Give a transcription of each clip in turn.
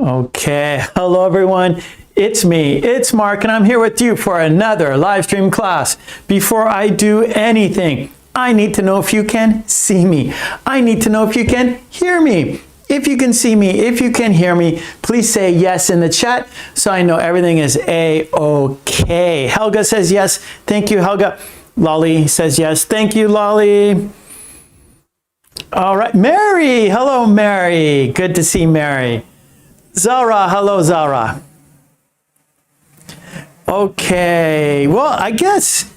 Okay, hello everyone. It's me, it's Mark, and I'm here with you for another live stream class. Before I do anything, I need to know if you can see me. I need to know if you can hear me. If you can see me, if you can hear me, please say yes in the chat so I know everything is A-OK. Helga says yes. Thank you, Helga. Lolly says yes. Thank you, Lolly. All right, Mary. Hello, Mary. Good to see Mary. Zara. Hello, Zara. Okay, well, I guess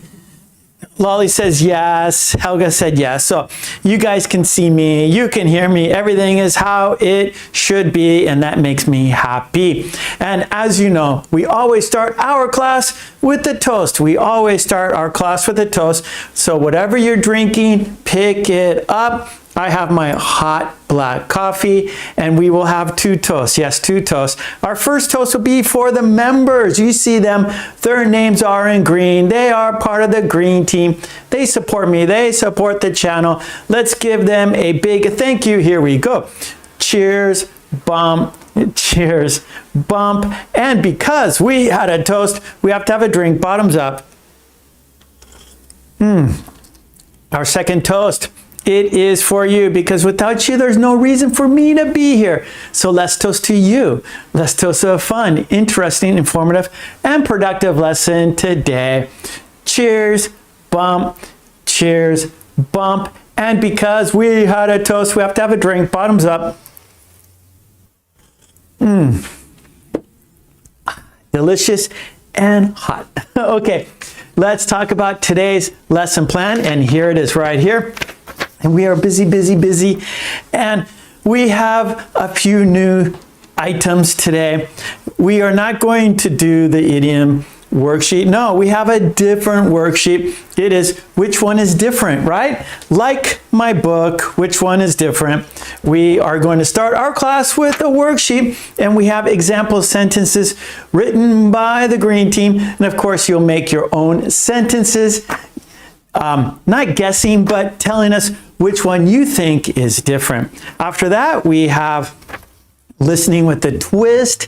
Lolly says yes, Helga said yes, so you guys can see me, you can hear me, everything is how it should be, and that makes me happy. And as you know, we always start our class with a toast. We always start our class with a toast, so whatever you're drinking, pick it up. I have my hot black coffee, and we will have 2 toasts. Yes, 2 toasts. Our first toast will be for the members. You see them. Their names are in green. They are part of the green team. They support me. They support the channel. Let's give them a big thank you. Here we go. Cheers, bump, cheers, bump. And because we had a toast, we have to have a drink. Bottoms up. Our second toast. It is for you, because without you, there's no reason for me to be here. So let's toast to you. Let's toast to a fun, interesting, informative, and productive lesson today. Cheers, bump, cheers, bump. And because we had a toast, we have to have a drink. Bottoms up. Delicious and hot. Okay, let's talk about today's lesson plan. And here it is right here. And we are busy, busy, busy. And we have a few new items today. We are not going to do the idiom worksheet. No, we have a different worksheet. It is which one is different, right? Like my book, which one is different? We are going to start our class with a worksheet, and we have example sentences written by the green team. And of course, you'll make your own sentences. Not guessing, but telling us which one you think is different. After that, we have listening with a twist.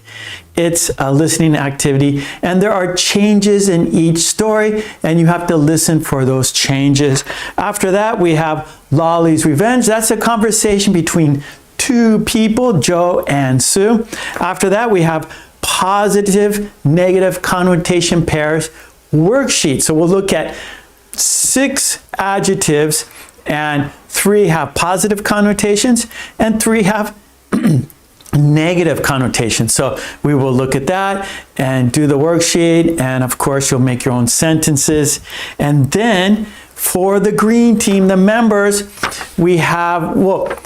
It's a listening activity, and there are changes in each story, and you have to listen for those changes. After that, we have Lolly's Revenge. That's a conversation between 2 people, Joe and Sue. After that, we have positive, negative connotation pairs worksheet. So we'll look at 6 adjectives, and 3 have positive connotations and 3 have negative connotations. So we will look at that and do the worksheet, and of course you'll make your own sentences. And then for the green team, the members, we have, well,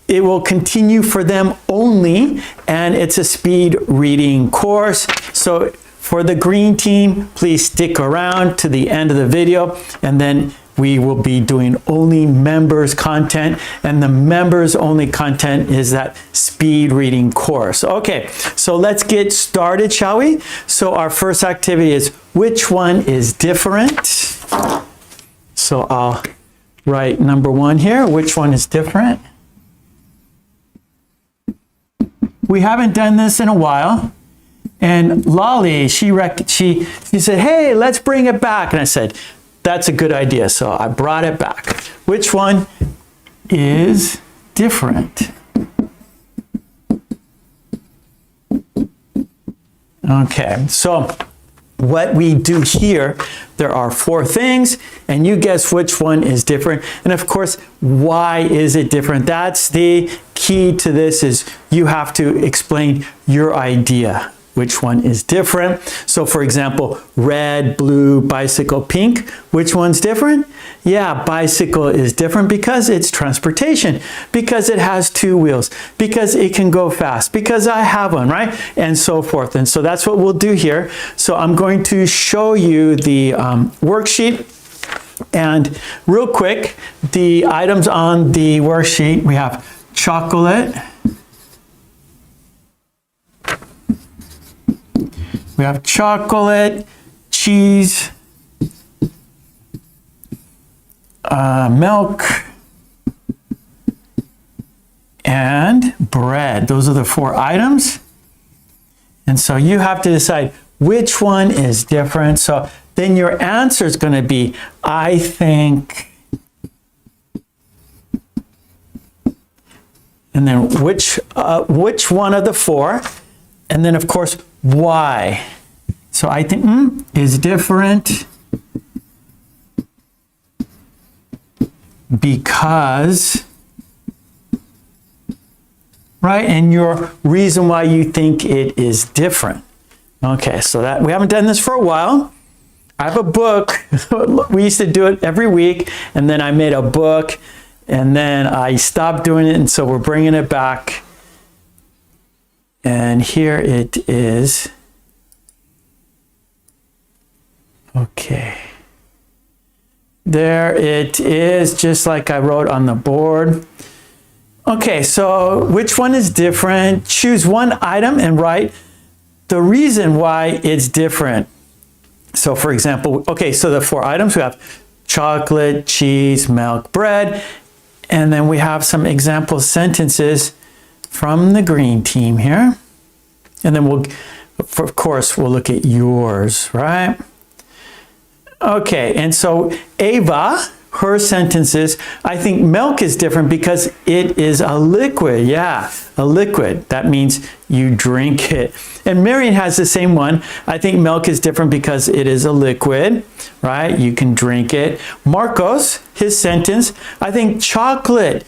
it will continue for them only, and it's a speed reading course. So for the green team, please stick around to the end of the video, and then we will be doing only members content, and the members only content is that speed reading course. Okay, so let's get started, shall we? So our first activity is which one is different? So I'll write number 1 here. Which one is different? We haven't done this in a while. And Lolly, she said, hey, let's bring it back. And I said, that's a good idea. So I brought it back. Which one is different? Okay, so what we do here, there are 4 things, and you guess which one is different. And of course, why is it different? That's the key to this, is you have to explain your idea. Which one is different? So for example, red, blue, bicycle, pink. Which one's different? Yeah, bicycle is different because it's transportation, because it has 2 wheels, because it can go fast, because I have one, right? And so forth. And so that's what we'll do here. So I'm going to show you the worksheet. And real quick, the items on the worksheet, we have chocolate. We have chocolate, cheese, milk, and bread. Those are the 4 items. And so you have to decide which one is different. So then your answer is going to be, I think, and then which one of the four, and then of course, why. So I think is different because, right? And your reason why you think it is different. Okay, so that we haven't done this for a while. I have a book. We used to do it every week, and then I made a book, and then I stopped doing it, and so we're bringing it back. And here it is. Okay. There it is, just like I wrote on the board. Okay, so which one is different? Choose one item and write the reason why it's different. So for example, okay, so the four items, we have chocolate, cheese, milk, bread, and then we have some example sentences from the green team here. And then we'll, of course, we'll look at yours, right? Okay, and so Ava, her sentences, I think milk is different because it is a liquid. Yeah, a liquid. That means you drink it. And Marion has the same one. I think milk is different because it is a liquid, right? You can drink it. Marcos, his sentence, I think chocolate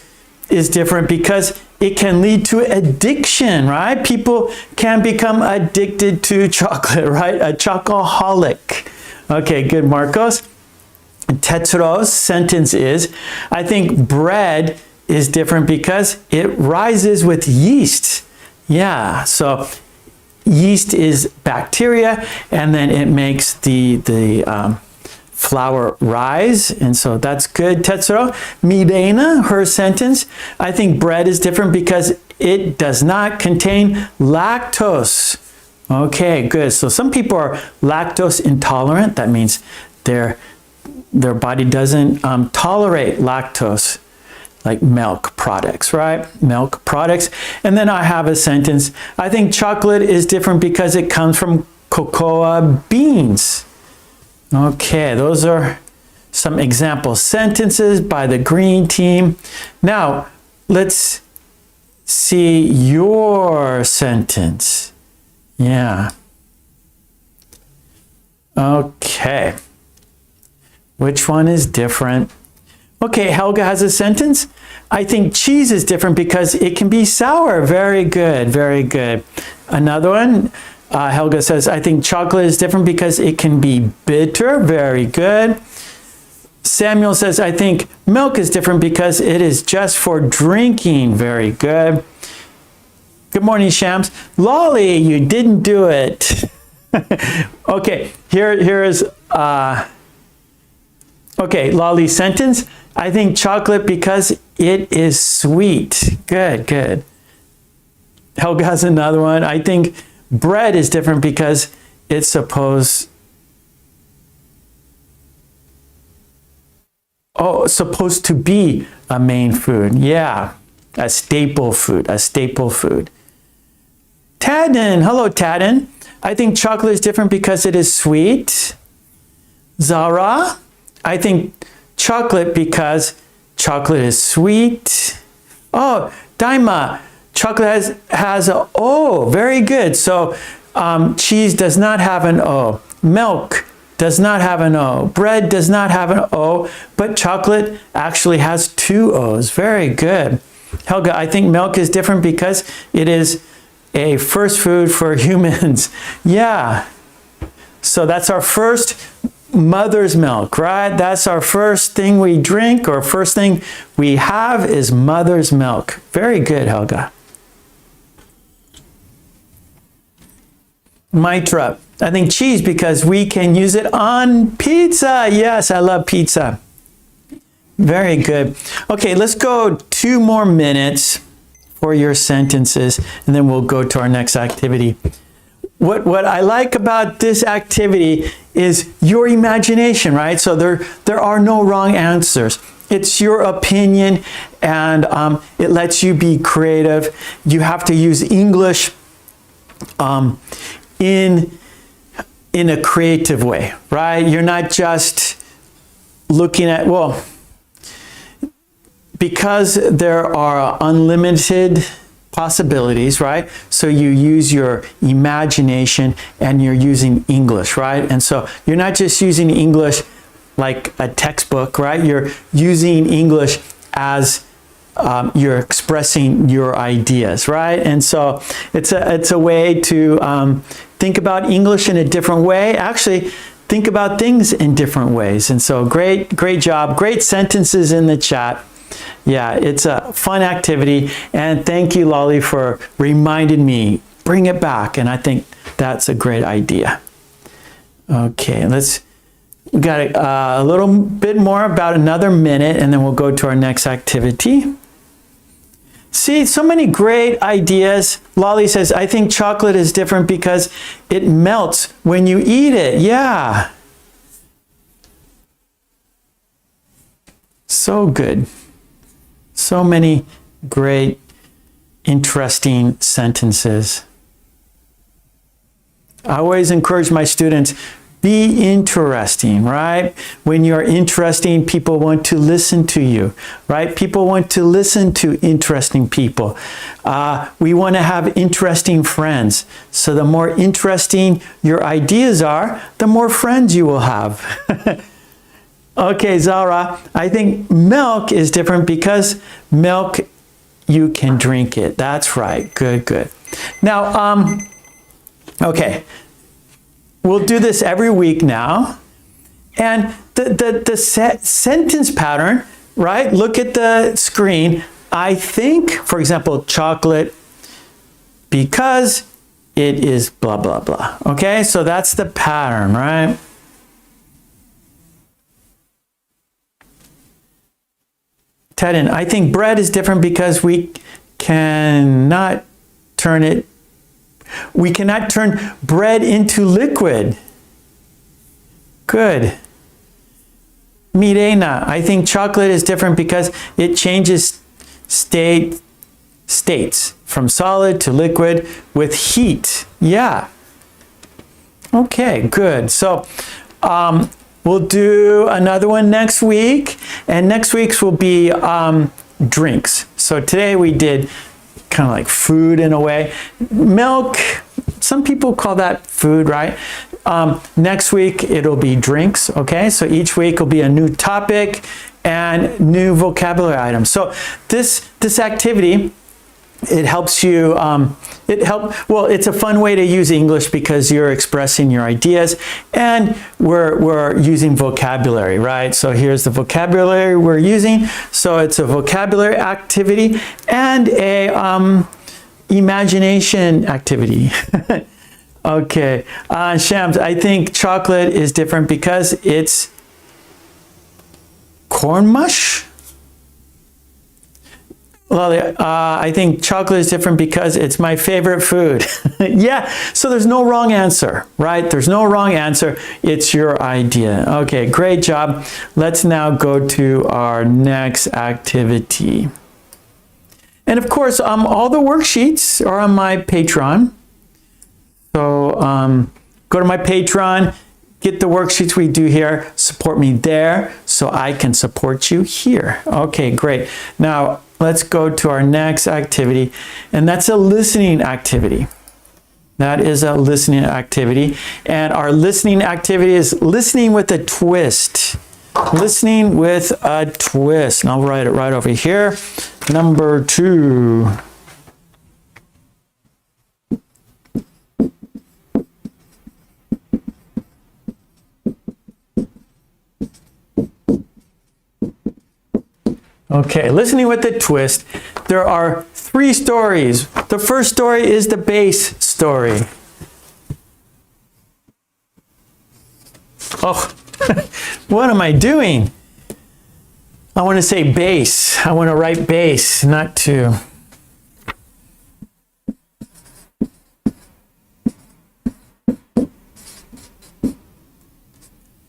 is different because it can lead to addiction, right? People can become addicted to chocolate, right? A chocoholic. Okay, good, Marcos. Tetsuro's sentence is, I think bread is different because it rises with yeast. Yeah, so yeast is bacteria, and then it makes the flour rise, and so that's good, Tetsuro. Mirena, her sentence, I think bread is different because it does not contain lactose. Okay, good. So some people are lactose intolerant. That means their body doesn't tolerate lactose, like milk products, right? Milk products. And then I have a sentence. I think chocolate is different because it comes from cocoa beans. Okay, those are some example sentences by the green team. Now, let's see your sentence. Yeah. Okay. Which one is different? Okay, Helga has a sentence. I think cheese is different because it can be sour. Very good, very good. Another one, Helga says, I think chocolate is different because it can be bitter. Very good. Samuel says, I think milk is different because it is just for drinking. Very good. Good morning, Shams. Lolly, you didn't do it. Okay, here is, okay, Lolly's sentence. I think chocolate because it is sweet. Good, good. Helga has another one. I think bread is different because it's supposed to be a main food. Yeah, a staple food, a staple food. Tadden, hello Tadden. I think chocolate is different because it is sweet. Zara, I think chocolate because chocolate is sweet. Oh, Daima, chocolate has a O. Very good. So cheese does not have an O. Milk does not have an O. Bread does not have an O, but chocolate actually has two O's. Very good. Helga, I think milk is different because it is a first food for humans. Yeah. So that's our first mother's milk, right? That's our first thing we drink, or first thing we have is mother's milk. Very good, Helga. Maitra, I think cheese because we can use it on pizza. Yes, I love pizza. Very good. Okay, let's go 2 more minutes for your sentences, and then we'll go to our next activity. What I like about this activity is your imagination, right? So there are no wrong answers. It's your opinion, and it lets you be creative. You have to use English in a creative way, right? You're not just looking at, well, because there are unlimited possibilities, right? So you use your imagination and you're using English, right? And so you're not just using English like a textbook, right? You're using English as you're expressing your ideas, right? And so it's a way to think about English in a different way. Actually, think about things in different ways. And so great job. Great sentences in the chat. Yeah, it's a fun activity. And thank you, Lolly, for reminding me. Bring it back. And I think that's a great idea. Okay, we got a little bit more, about another minute, and then we'll go to our next activity. See, so many great ideas. Lolly says, I think chocolate is different because it melts when you eat it. Yeah. So good. So many great, interesting sentences. I always encourage my students, be interesting, right? When you're interesting, people want to listen to you, right? People want to listen to interesting people. We want to have interesting friends. So the more interesting your ideas are, the more friends you will have. Okay, Zara, I think milk is different because milk, you can drink it. That's right. Good. Now, okay. We'll do this every week now. And the sentence pattern, right? Look at the screen. I think, for example, chocolate because it is blah, blah, blah. Okay, so that's the pattern, right? Tedden, I think bread is different because we cannot turn bread into liquid. Good. Mirena, I think chocolate is different because it changes states from solid to liquid with heat. Yeah. Okay, good. So we'll do another one next week, and next week's will be drinks. So today we did kind of like food in a way. Milk, some people call that food, right? Next week it'll be drinks, okay? So each week will be a new topic and new vocabulary items. So this activity, it helps you, well, it's a fun way to use English because you're expressing your ideas and we're using vocabulary, right? So here's the vocabulary we're using. So it's a vocabulary activity and a imagination activity. Okay, Shams, I think chocolate is different because it's corn mush. Lolly, I think chocolate is different because it's my favorite food. Yeah, so there's no wrong answer, right? There's no wrong answer. It's your idea. Okay, great job. Let's now go to our next activity. And of course, all the worksheets are on my Patreon. So go to my Patreon, get the worksheets we do here, support me there so I can support you here. Okay, great. Now, let's go to our next activity, and that's a listening activity. That is a listening activity, and our listening activity is listening with a twist. Listening with a twist. And I'll write it right over here. Number 2. Okay, listening with a twist. There are 3 stories. The first story is the base story. Oh, what am I doing? I want to say base. I want to write base, not 2.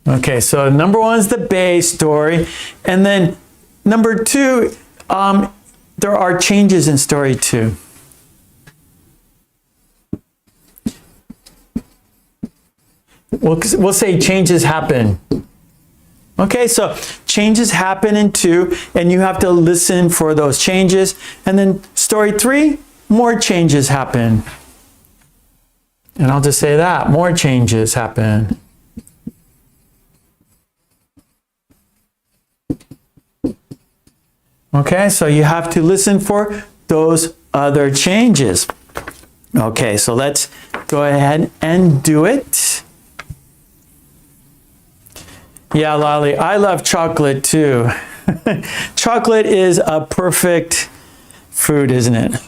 Okay, so number 1 is the base story, and then number 2, there are changes in story 2. We'll say changes happen. Okay, so changes happen in 2, and you have to listen for those changes. And then story 3, more changes happen. And I'll just say that, more changes happen. Okay, so you have to listen for those other changes. Okay, so let's go ahead and do it. Yeah, Lolly, I love chocolate too. Chocolate is a perfect food, isn't it?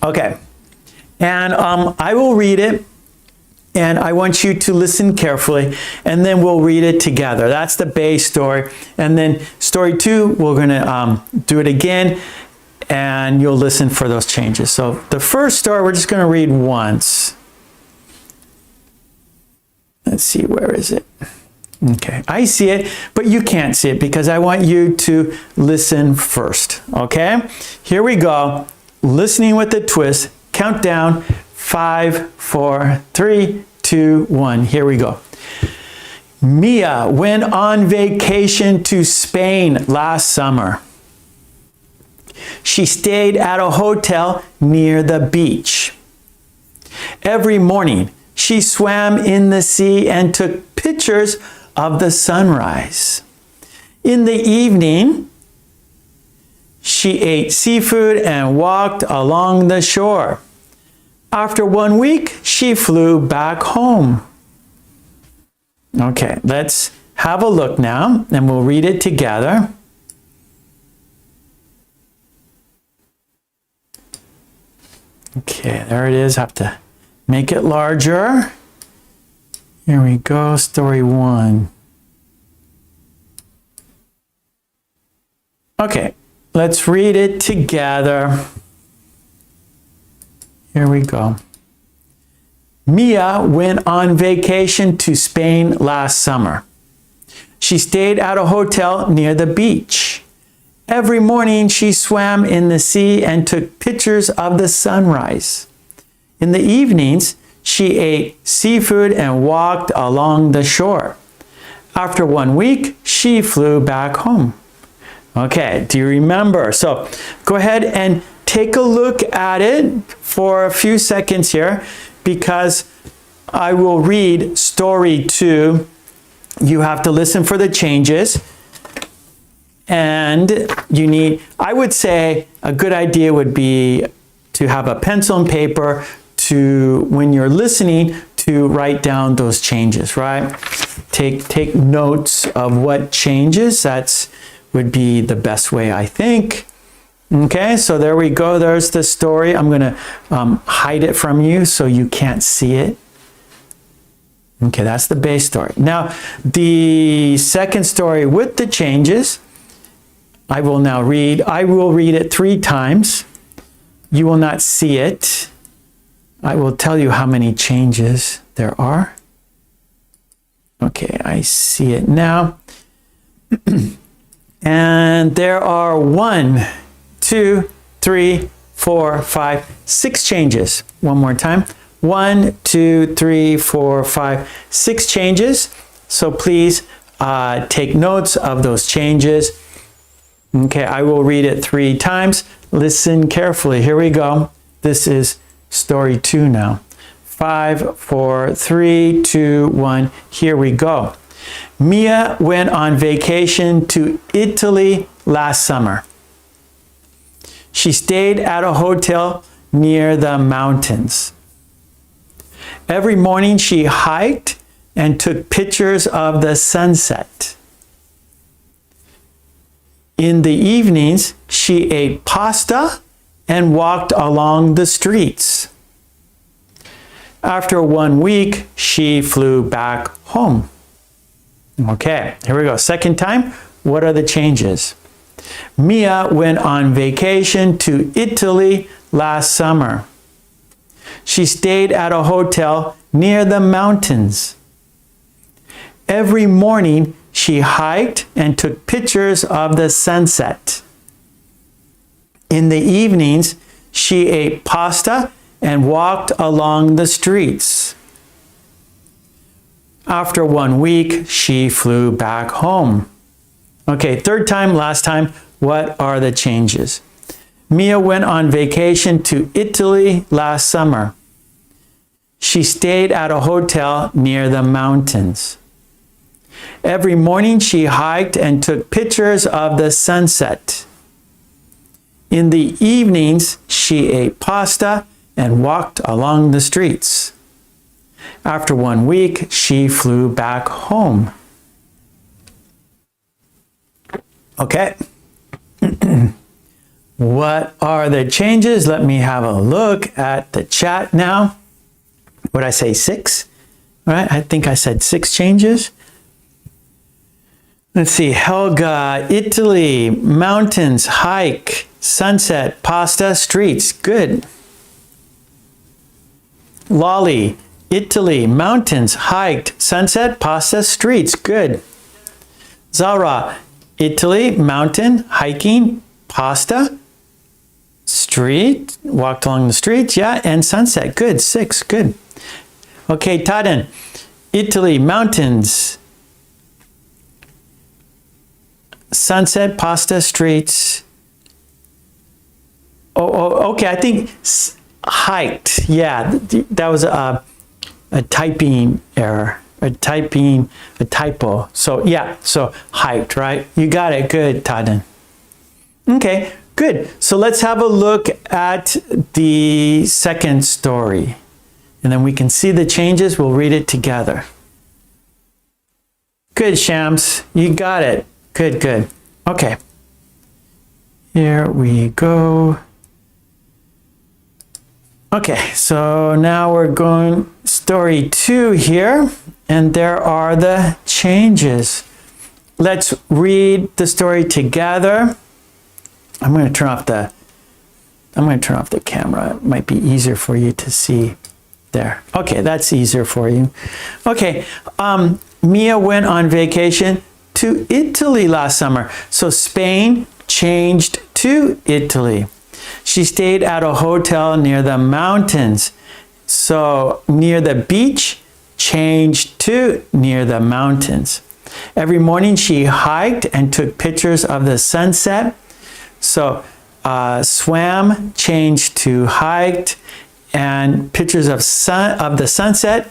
Okay, and I will read it, and I want you to listen carefully, and then we'll read it together. That's the base story. And then story 2, we're gonna do it again, and you'll listen for those changes. So the first story, we're just gonna read once. Let's see, where is it? Okay, I see it, but you can't see it because I want you to listen first, okay? Here we go, listening with a twist, countdown, 5, 4, 3, 2, 1, here we go. Mia went on vacation to Spain last summer. She stayed at a hotel near the beach. Every morning, she swam in the sea and took pictures of the sunrise. In the evening, she ate seafood and walked along the shore. After 1 week, she flew back home. Okay, let's have a look now, and we'll read it together. Okay, there it is. Have to make it larger. Here we go, story 1. Okay, let's read it together. Here we go. Mia went on vacation to Spain last summer. She stayed at a hotel near the beach. Every morning she swam in the sea and took pictures of the sunrise. In the evenings, she ate seafood and walked along the shore. After 1 week, she flew back home. Okay, do you remember? So go ahead and take a look at it for a few seconds here, because I will read story 2. You have to listen for the changes. And you need, I would say a good idea would be to have a pencil and paper to, when you're listening, to write down those changes, right? Take notes of what changes. That's would be the best way, I think. Okay, so there we go. There's the story. I'm going to hide it from you so you can't see it. Okay, that's the base story. Now, the second story with the changes, I will now read. I will read it 3 times. You will not see it. I will tell you how many changes there are. Okay, I see it now. And there are 1, 2, 3, 4, 5, 6 changes. One more time. 1, 2, 3, 4, 5, 6 changes. So please take notes of those changes. Okay, I will read it 3 times. Listen carefully. Here we go. This is story 2 now. 5, 4, 3, 2, 1. Here we go. Mia went on vacation to Italy last summer. She stayed at a hotel near the mountains. Every morning she hiked and took pictures of the sunset. In the evenings, she ate pasta and walked along the streets. After 1 week, she flew back home. Okay, here we go. Second time, what are the changes? Mia went on vacation to Italy last summer. She stayed at a hotel near the mountains. Every morning, she hiked and took pictures of the sunset. In the evenings, she ate pasta and walked along the streets. After 1 week, she flew back home. Okay, third time, last time, what are the changes? Mia went on vacation to Italy last summer. She stayed at a hotel near the mountains. Every morning she hiked and took pictures of the sunset. In the evenings, she ate pasta and walked along the streets. After 1 week, she flew back home. Okay. What are the changes? Let me have a look at the chat now. What did I say, 6? All right, I think I said 6 changes. Let's see, Helga, Italy, mountains, hike, sunset, pasta, streets. Good. Lolly, Italy, mountains, hiked, sunset, pasta, streets. Good. Zara, Italy, mountain, hiking, pasta, street, walked along the streets, yeah, and sunset. Good, 6, good. Okay, Taden, Italy, mountains, sunset, pasta, streets. Okay, I think hiked. Yeah, that was a typing error, a typo. So yeah, so hiked, right? You got it. Good, Taden. Okay, good. So let's have a look at the second story. And then we can see the changes. We'll read it together. Good, Shams. You got it. Good, good. Okay. Here we go. Okay, so now we're going story 2 here, and there are the changes. Let's read the story together. I'm going to turn off the camera. It might be easier for you to see there. Okay, that's easier for you. Okay, Mia went on vacation to Italy last summer. So Spain changed to Italy. She stayed at a hotel near the mountains. So near the beach changed to near the mountains. Every morning she hiked and took pictures of the sunset. So swam changed to hiked, and pictures of the sunset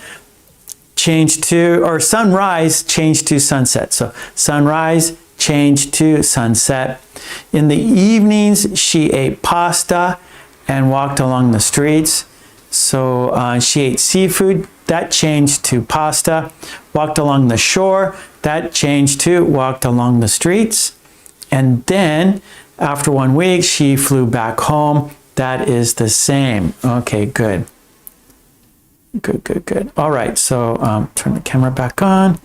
changed to, or sunrise changed to sunset. So sunrise changed to sunset. In the evenings, she ate pasta and walked along the streets. So she ate seafood, that changed to pasta. Walked along the shore, that changed to walked along the streets. And then after 1 week, she flew back home. That is the same. Okay, good. Good, good, good. All right, so turn the camera back on.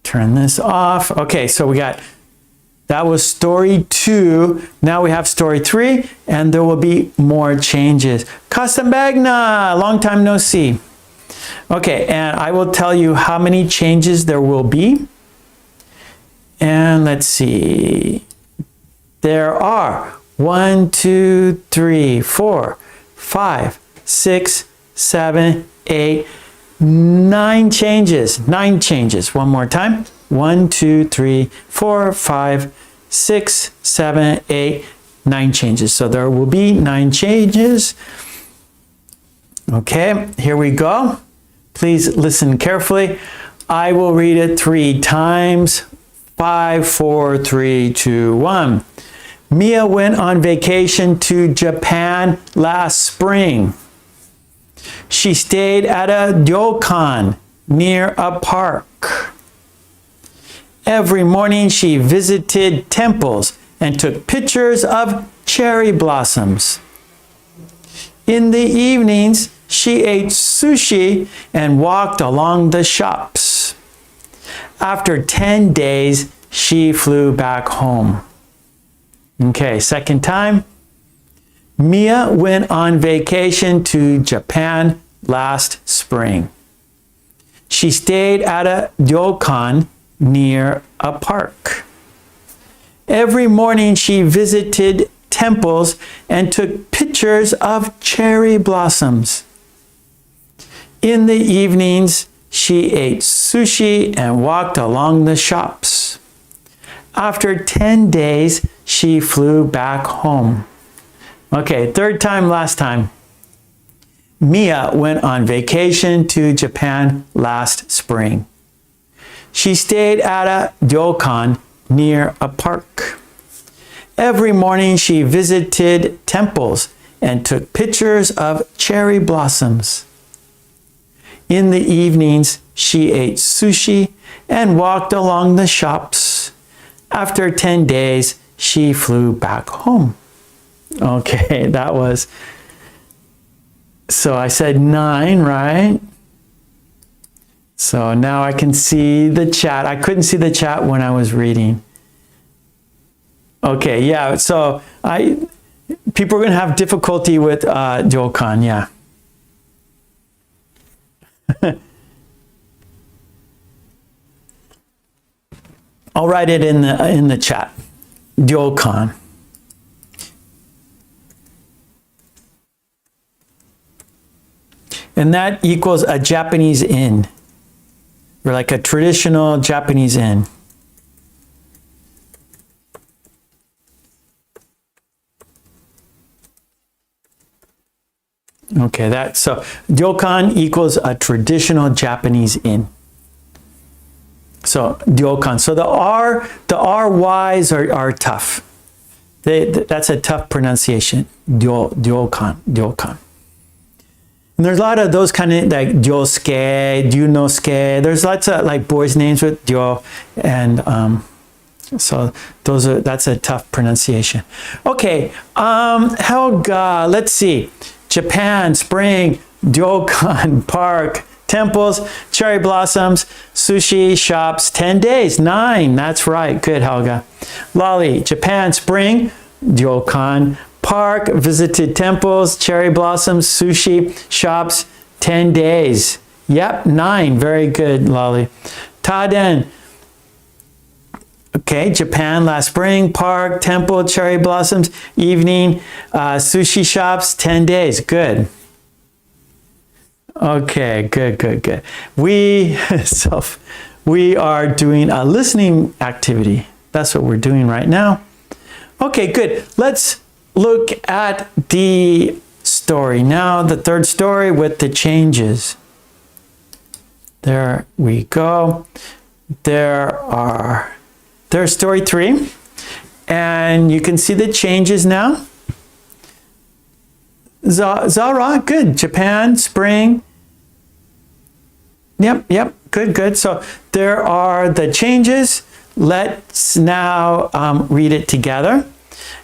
Turn this off. Okay, so that was story 2. Now we have story 3, and there will be more changes. Custom Bagna, long time no see. Okay, and I will tell you how many changes there will be. And let's see. There are 1, 2, 3, 4, 5, 6, 7, 8, 9 changes. 9 changes. One more time. 1, 2, 3, 4, 5, 6, 7, 8, 9 changes. So there will be 9 changes. Okay, here we go. Please listen carefully. I will read it 3 times. 5, 4, 3, 2, 1. Mia went on vacation to Japan last spring. She stayed at a ryokan near a park. Every morning she visited temples and took pictures of cherry blossoms. In the evenings, she ate sushi and walked along the shops. After 10 days, she flew back home. Okay, second time. Mia went on vacation to Japan last spring. She stayed at a ryokan near a park. Every morning she visited temples and took pictures of cherry blossoms. In the evenings, she ate sushi and walked along the shops. After 10 days, she flew back home. Okay, third time, last time. Mia went on vacation to Japan last spring. She stayed at a ryokan near a park. Every morning she visited temples and took pictures of cherry blossoms. In the evenings, she ate sushi and walked along the shops. After 10 days, she flew back home. Okay, that was, so I said 9, right? So now I can see the chat. I couldn't see the chat when I was reading. Okay, yeah, so people are going to have difficulty with ryokan, yeah. I'll write it in the chat. Ryokan. And that equals a Japanese inn, or like a traditional Japanese inn. Okay, so ryokan equals a traditional Japanese inn. So ryokan. So the RYs are tough. That's a tough pronunciation. Ryokan. And there's a lot of those kind of like ryosuke, ryunosuke. There's lots of like boys' names with ryo, and so that's a tough pronunciation. Okay, Helga, let's see. Japan, spring, ryokan, park, temples, cherry blossoms, sushi, shops, 10 days, 9. That's right. Good, Helga. Lolly, Japan, spring, ryokan, park, visited temples, cherry blossoms, sushi, shops, 10 days. Yep, 9. Very good, Lolly. Taden, okay, Japan last spring, park, temple, cherry blossoms, evening, sushi shops, 10 days. Good. Okay, good. We are doing a listening activity. That's what we're doing right now. Okay, good. Let's look at the story now, the third story with the changes. There we go. There's story 3, and you can see the changes now. Zara, good. Japan, spring. Yep, good. So there are the changes. Let's now read it together.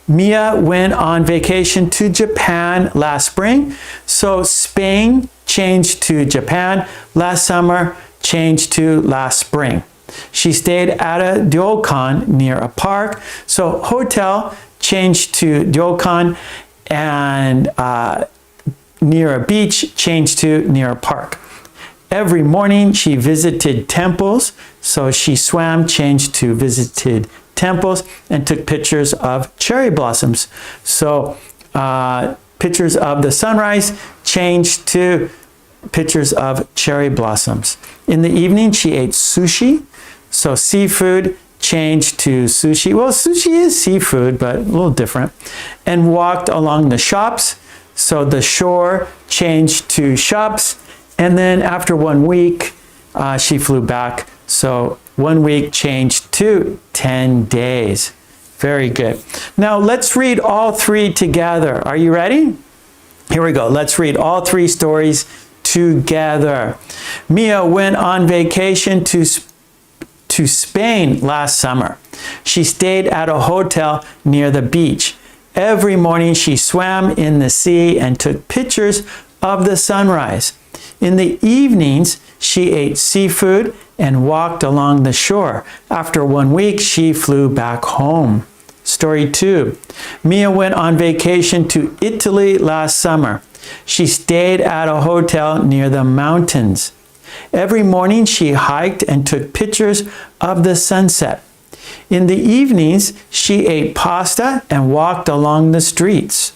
Mia went on vacation to Japan last spring. So Spain changed to Japan. Last summer changed to last spring. She stayed at a ryokan near a park. So hotel changed to ryokan, and near a beach changed to near a park. Every morning she visited temples. So she swam, changed to visited temples, and took pictures of cherry blossoms. So pictures of the sunrise changed to pictures of cherry blossoms. In the evening she ate sushi. So seafood changed to sushi. Well, sushi is seafood, but a little different. And walked along the shops. So the shore changed to shops. And then after 1 week, she flew back. So 1 week changed to 10 days. Very good. Now let's read all 3 together. Are you ready? Here we go. Let's read all 3 stories together. Mia went on vacation to Spain last summer. She stayed at a hotel near the beach. Every morning she swam in the sea and took pictures of the sunrise. In the evenings, she ate seafood and walked along the shore. After 1 week, she flew back home. Story 2. Mia went on vacation to Italy last summer. She stayed at a hotel near the mountains. Every morning she hiked and took pictures of the sunset. In the evenings, she ate pasta and walked along the streets.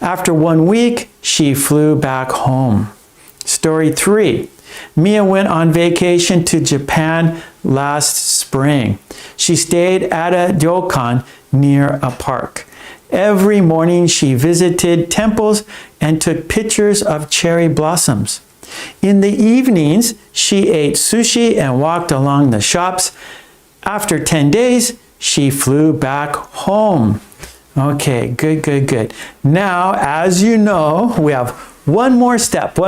After 1 week, she flew back home. Story 3. Mia went on vacation to Japan last spring. She stayed at a ryokan near a park. Every morning she visited temples and took pictures of cherry blossoms. In the evenings, she ate sushi and walked along the shops. After 10 days, she flew back home. Okay, good, good, good. Now, as you know, we have one more step,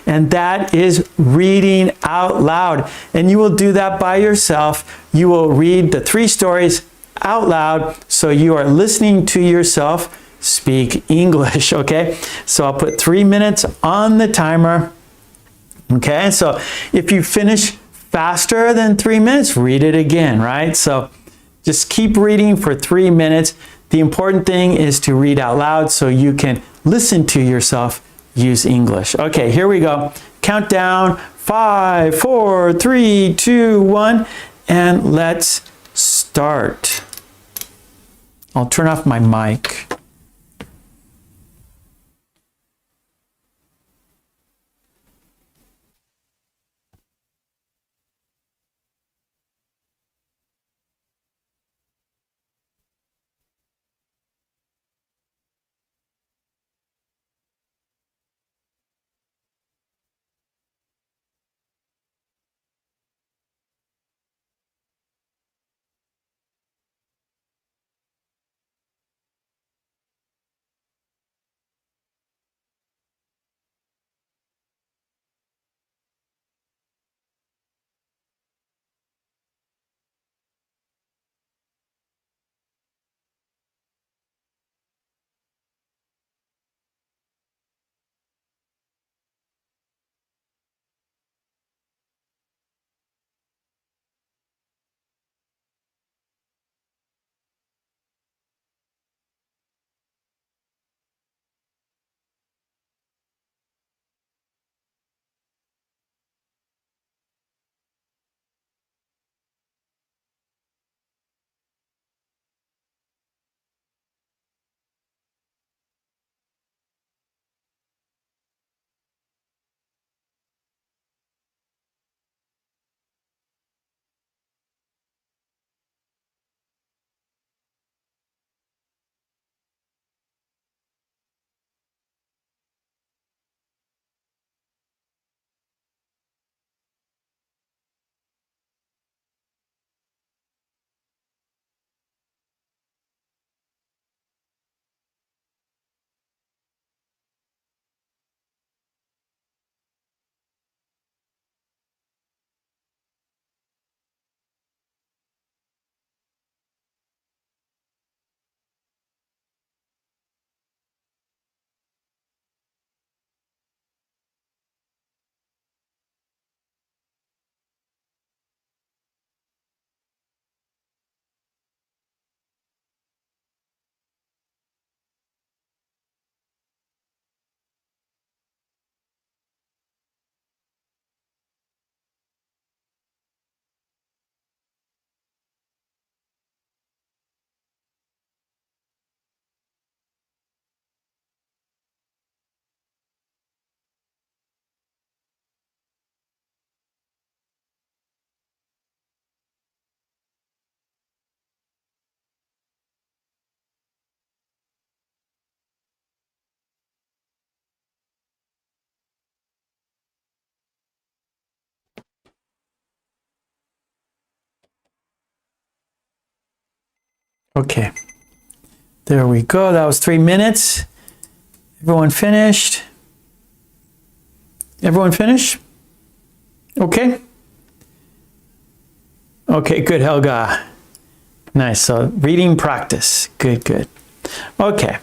and that is reading out loud. And you will do that by yourself. You will read the 3 stories out loud, so you are listening to yourself speak English, okay? So I'll put 3 minutes on the timer, okay? So if you finish faster than 3 minutes, read it again, right? So just keep reading for 3 minutes. The important thing is to read out loud so you can listen to yourself use English. Okay, here we go. Countdown, 5, 4, 3, 2, 1, and let's start. I'll turn off my mic. Okay, there we go. That was 3 minutes. Everyone finished? Everyone finished? Okay. Okay, good, Helga. Nice. So reading practice. Good, good. Okay.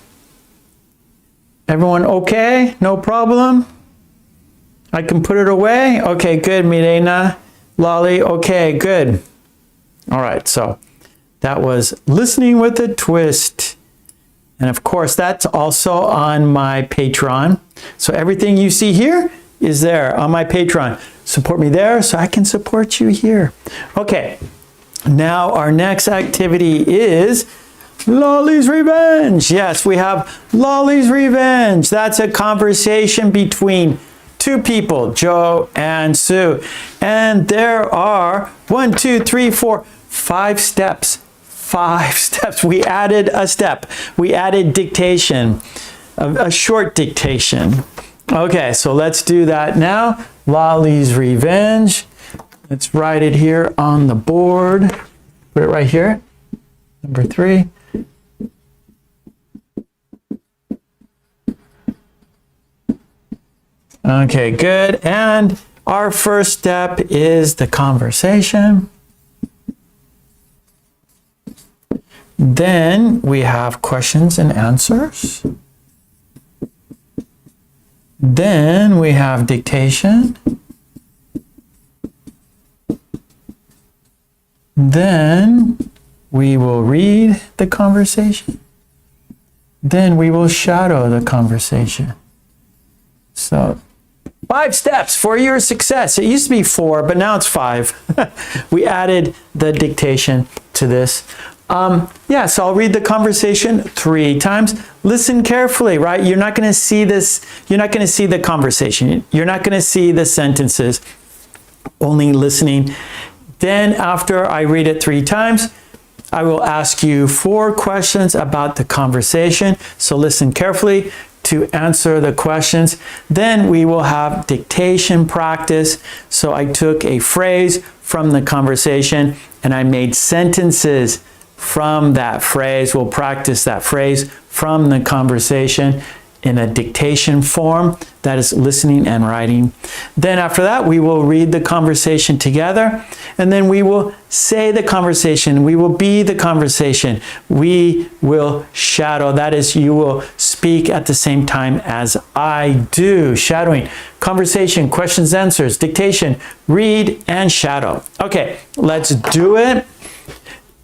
Everyone okay? No problem? I can put it away? Okay, good, Mirena. Lolly, okay, good. All right, so that was listening with a twist. And of course, that's also on my Patreon. So everything you see here is there on my Patreon. Support me there so I can support you here. Okay, now our next activity is Lolly's Revenge. Yes, we have Lolly's Revenge. That's a conversation between two people, Joe and Sue. And there are 1, 2, 3, 4, 5 steps. 5 steps. We added a step. We added dictation, a short dictation. Okay, so let's do that now. Lolly's Revenge. Let's write it here on the board. Put it right here. Number 3. Okay, good. And our first step is the conversation. Then we have questions and answers. Then we have dictation. Then we will read the conversation. Then we will shadow the conversation. So 5 steps for your success. It used to be 4, but now it's 5. We added the dictation to this. Yeah, so I'll read the conversation 3 times. Listen carefully, right? You're not going to see this. You're not going to see the conversation. You're not going to see the sentences, only listening. Then after I read it 3 times, I will ask you 4 questions about the conversation. So listen carefully to answer the questions. Then we will have dictation practice. So I took a phrase from the conversation and I made sentences from that phrase. We'll practice that phrase from the conversation in a dictation form, that is listening and writing. Then after that, we will read the conversation together, and then we will say the conversation. We will be the conversation. We will shadow. That is, you will speak at the same time as I do. Shadowing, conversation, questions, answers, dictation, read, and shadow. Okay, let's do it.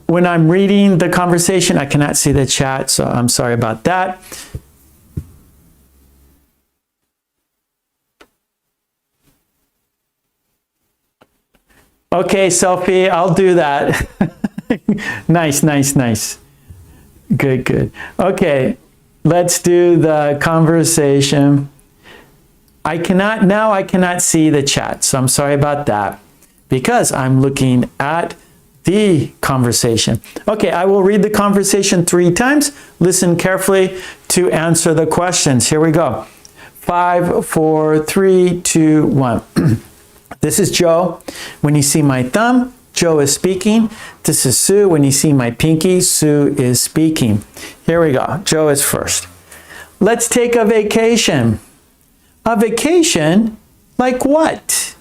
When I'm reading the conversation, I cannot see the chat, so I'm sorry about that. Okay, Sophie, I'll do that. Nice, nice, nice. Good, good. Okay, let's do the conversation. I cannot see the chat, so I'm sorry about that because I'm looking at the conversation. Okay, I will read the conversation 3 times. Listen carefully to answer the questions. Here we go. 5, 4, 3, 2, 1. This is Joe. When you see my thumb, Joe is speaking. This is Sue. When you see my pinky, Sue is speaking. Here we go. Joe is first. Let's take a vacation. A vacation? Like what?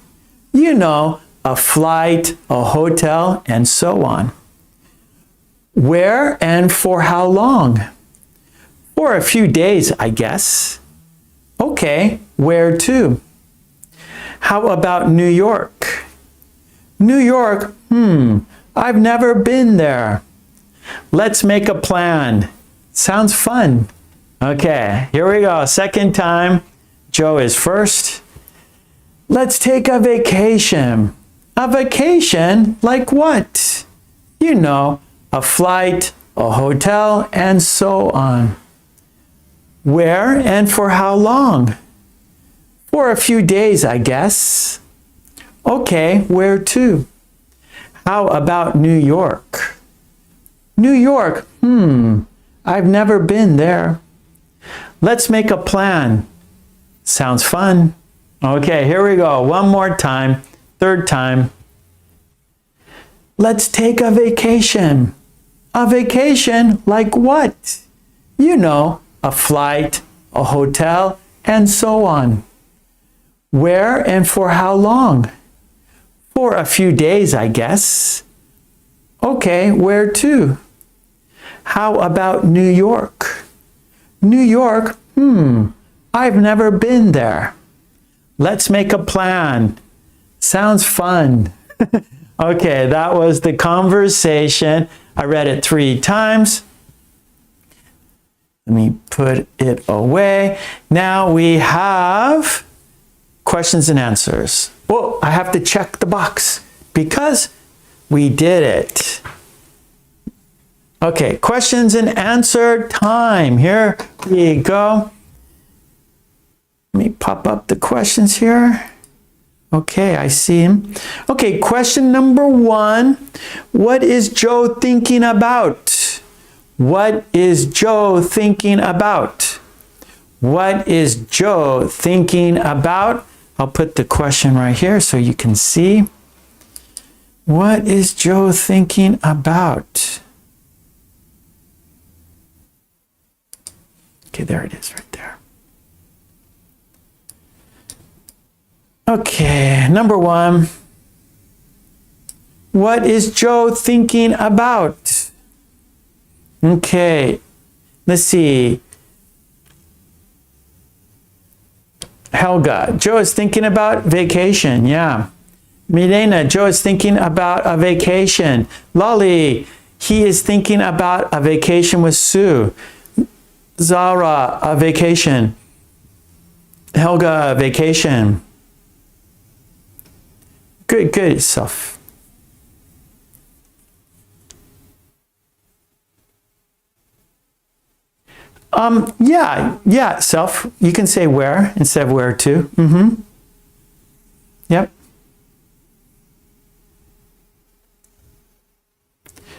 You know, a flight, a hotel, and so on. Where and for how long? For a few days, I guess. Okay, where to? How about New York? New York? I've never been there. Let's make a plan. Sounds fun. Okay, here we go. Second time. Joe is first. Let's take a vacation. A vacation? Like what? You know, a flight, a hotel, and so on. Where and for how long? For a few days, I guess. Okay, where to? How about New York? New York? I've never been there. Let's make a plan. Sounds fun. Okay, here we go. One more time. Third time. Let's take a vacation. A vacation like what? You know, a flight, a hotel, and so on. Where and for how long? For a few days, I guess. Okay, where to? How about New York? New York? I've never been there. Let's make a plan. Sounds fun. Okay, that was the conversation. I read it 3 times. Let me put it away. Now we have questions and answers. Oh, I have to check the box because we did it. Okay, questions and answer time. Here we go. Let me pop up the questions here. Okay, I see him. Okay, question number 1. What is Joe thinking about? What is Joe thinking about? What is Joe thinking about? I'll put the question right here so you can see. What is Joe thinking about? Okay, there it is right there. Okay, number 1. What is Joe thinking about? Okay, let's see. Helga, Joe is thinking about vacation. Yeah. Milena, Joe is thinking about a vacation. Lolly, he is thinking about a vacation with Sue. Zara, a vacation. Helga, vacation. Good, good stuff. Yeah, self. You can say where instead of where to. Yep.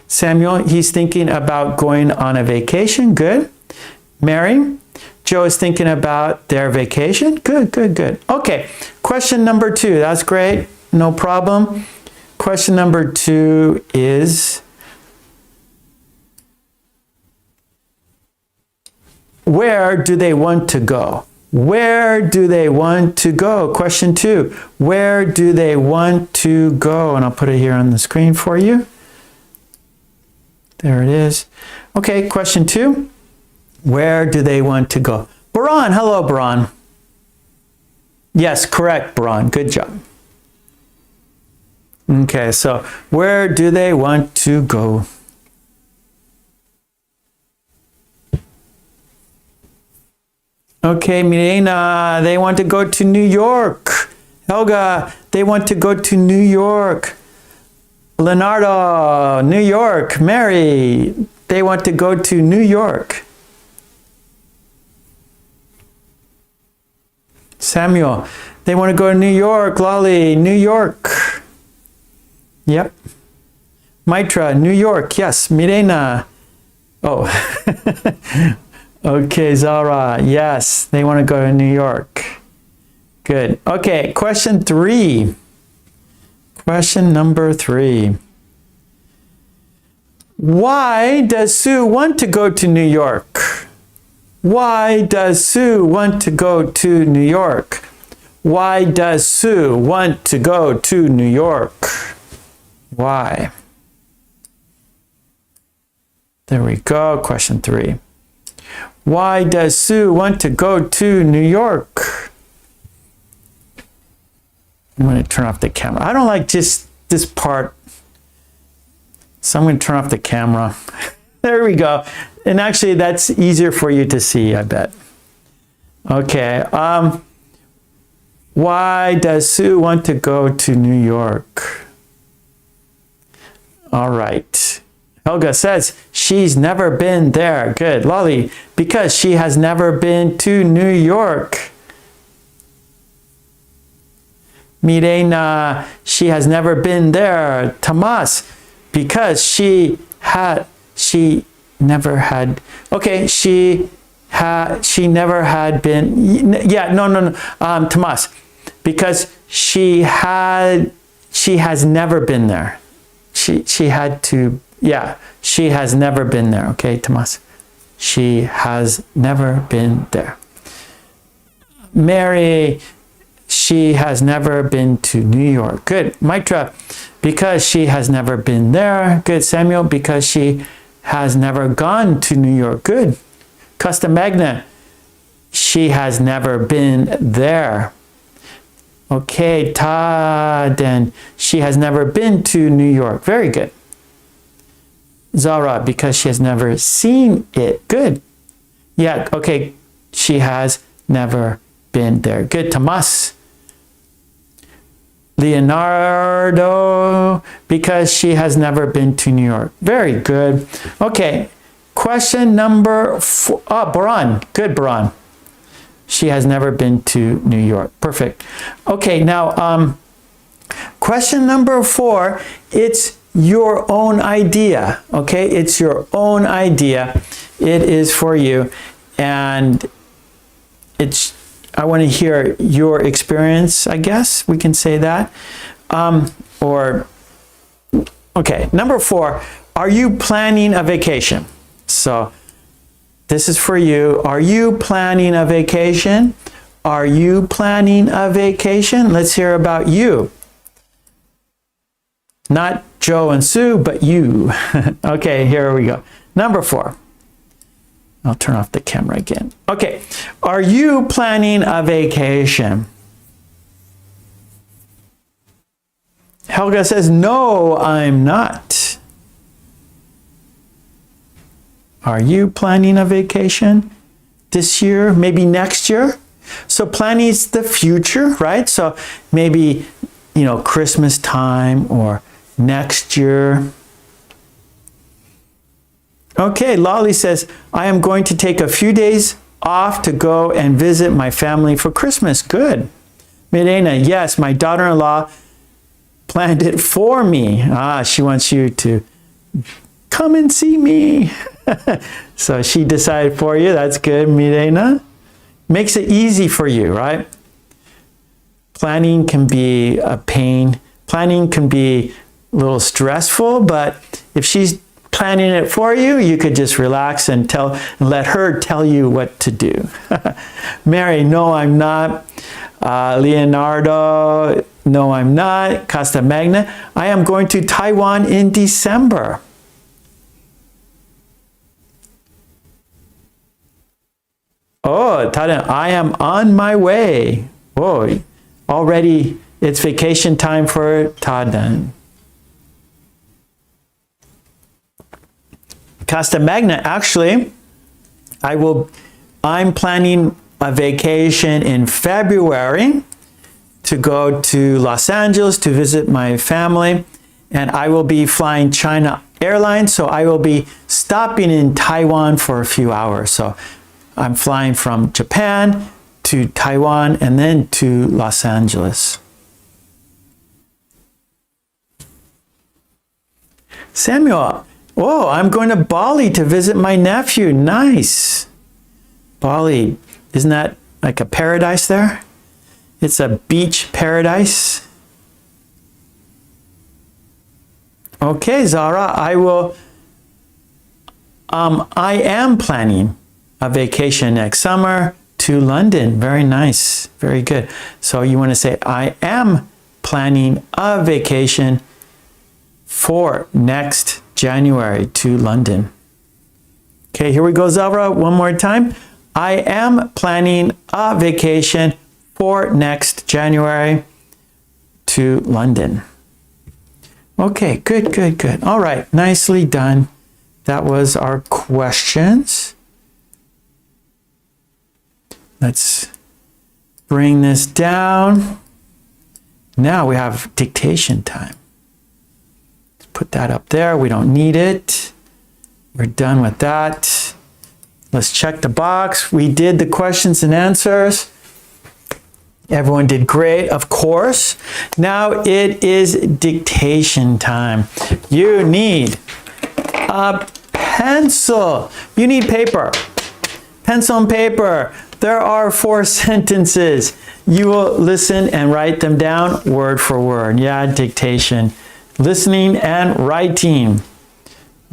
Samuel, he's thinking about going on a vacation. Good. Mary, Joe is thinking about their vacation. Good, good, good. Okay, question number 2. That's great. No problem. Question number 2 is, where do they want to go? Where do they want to go? Question 2, where do they want to go? And I'll put it here on the screen for you. There it is. Okay, question 2, where do they want to go? Baran, hello, Baran. Yes, correct, Baran. Good job. Okay, so where do they want to go? Okay, Milena, they want to go to New York. Helga, they want to go to New York. Leonardo, New York. Mary, they want to go to New York. Samuel, they want to go to New York. Lolly, New York. Yep. Maitra, New York. Yes. Milena. Oh. Okay, Zara. Yes, they want to go to New York. Good. Okay, question 3. Question number 3. Why does Sue want to go to New York? Why does Sue want to go to New York? Why does Sue want to go to New York? Why? There we go. Question 3. Why does Sue want to go to New York? I'm going to turn off the camera. I don't like just this part, so I'm going to turn off the camera. There we go. And actually, that's easier for you to see, I bet. Okay. Why does Sue want to go to New York? All right. Helga says she's never been there. Good. Lolly, because she has never been to New York. Mirena, she has never been there. Tomas, because she never had. Okay, she never had been. Yeah, no. Tomas, because she has never been there. She had to. Yeah, she has never been there. Okay, Tomas. She has never been there. Mary, she has never been to New York. Good. Maitra, because she has never been there. Good. Samuel, because she has never gone to New York. Good. Costa Magna, she has never been there. Okay, Taden, she has never been to New York. Very good. Zara, because she has never seen it. Good. Yeah, okay, she has never been there. Good. Tomas. Leonardo, because she has never been to New York. Very good. Okay, question number 4. Oh, Baran. Good, Baran. She has never been to New York. Perfect. Okay, now question number 4, it's your own idea, okay? It's your own idea. It is for you, and I want to hear your experience, I guess we can say that. Okay, number 4, are you planning a vacation? So this is for you. Are you planning a vacation? Are you planning a vacation? Let's hear about you. Not Joe and Sue, but you. Okay, here we go. Number 4. I'll turn off the camera again. Okay, are you planning a vacation? Helga says, no, I'm not. Are you planning a vacation this year, maybe next year? So planning is the future, right? So maybe, Christmas time or next year. Okay, Lolly says, I am going to take a few days off to go and visit my family for Christmas. Good. Mirena, yes, my daughter-in-law planned it for me. She wants you to come and see me. So she decided for you. That's good, Mirena. Makes it easy for you, right? Planning can be a pain. Planning can be a little stressful, but if she's planning it for you, you could just relax and let her tell you what to do. Mary, no, I'm not. Leonardo, no, I'm not. Costa Magna, I am going to Taiwan in December. Oh, Tadan, I am on my way. Oh, already it's vacation time for Tadan. Costa Magna, actually, I'm planning a vacation in February to go to Los Angeles to visit my family, and I will be flying China Airlines, so I will be stopping in Taiwan for a few hours. So I'm flying from Japan to Taiwan and then to Los Angeles. Samuel, oh, I'm going to Bali to visit my nephew. Nice. Bali, isn't that like a paradise there? It's a beach paradise. Okay, Zara, I am planning a vacation next summer to London. Very nice. Very good. So you want to say, I am planning a vacation for next January to London. Okay, here we go, Zara. One more time. I am planning a vacation for next January to London. Okay, good, good, good. All right, nicely done. That was our questions. Let's bring this down. Now we have dictation time. Let's put that up there. We don't need it. We're done with that. Let's check the box. We did the questions and answers. Everyone did great, of course. Now it is dictation time. You need a pencil. You need paper. Pencil and paper. There are 4 sentences. You will listen and write them down word for word. Yeah, dictation. Listening and writing.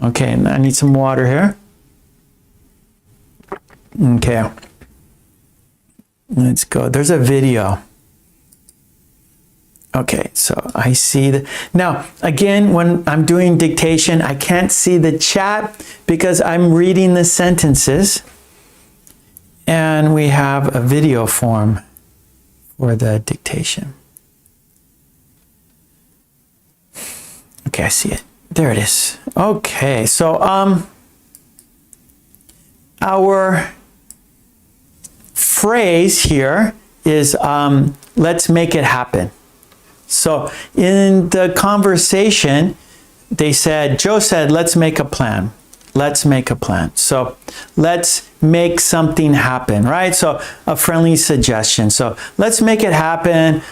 Okay, and I need some water here. Okay. Let's go. There's a video. Okay, so I see the... Now, again, when I'm doing dictation, I can't see the chat because I'm reading the sentences. And we have a video form for the dictation. Okay, I see it. There it is. Okay, so our phrase here is let's make it happen. So in the conversation, Joe said, let's make a plan. Let's make a plan. So let's make something happen, right? So a friendly suggestion. So let's make it happen,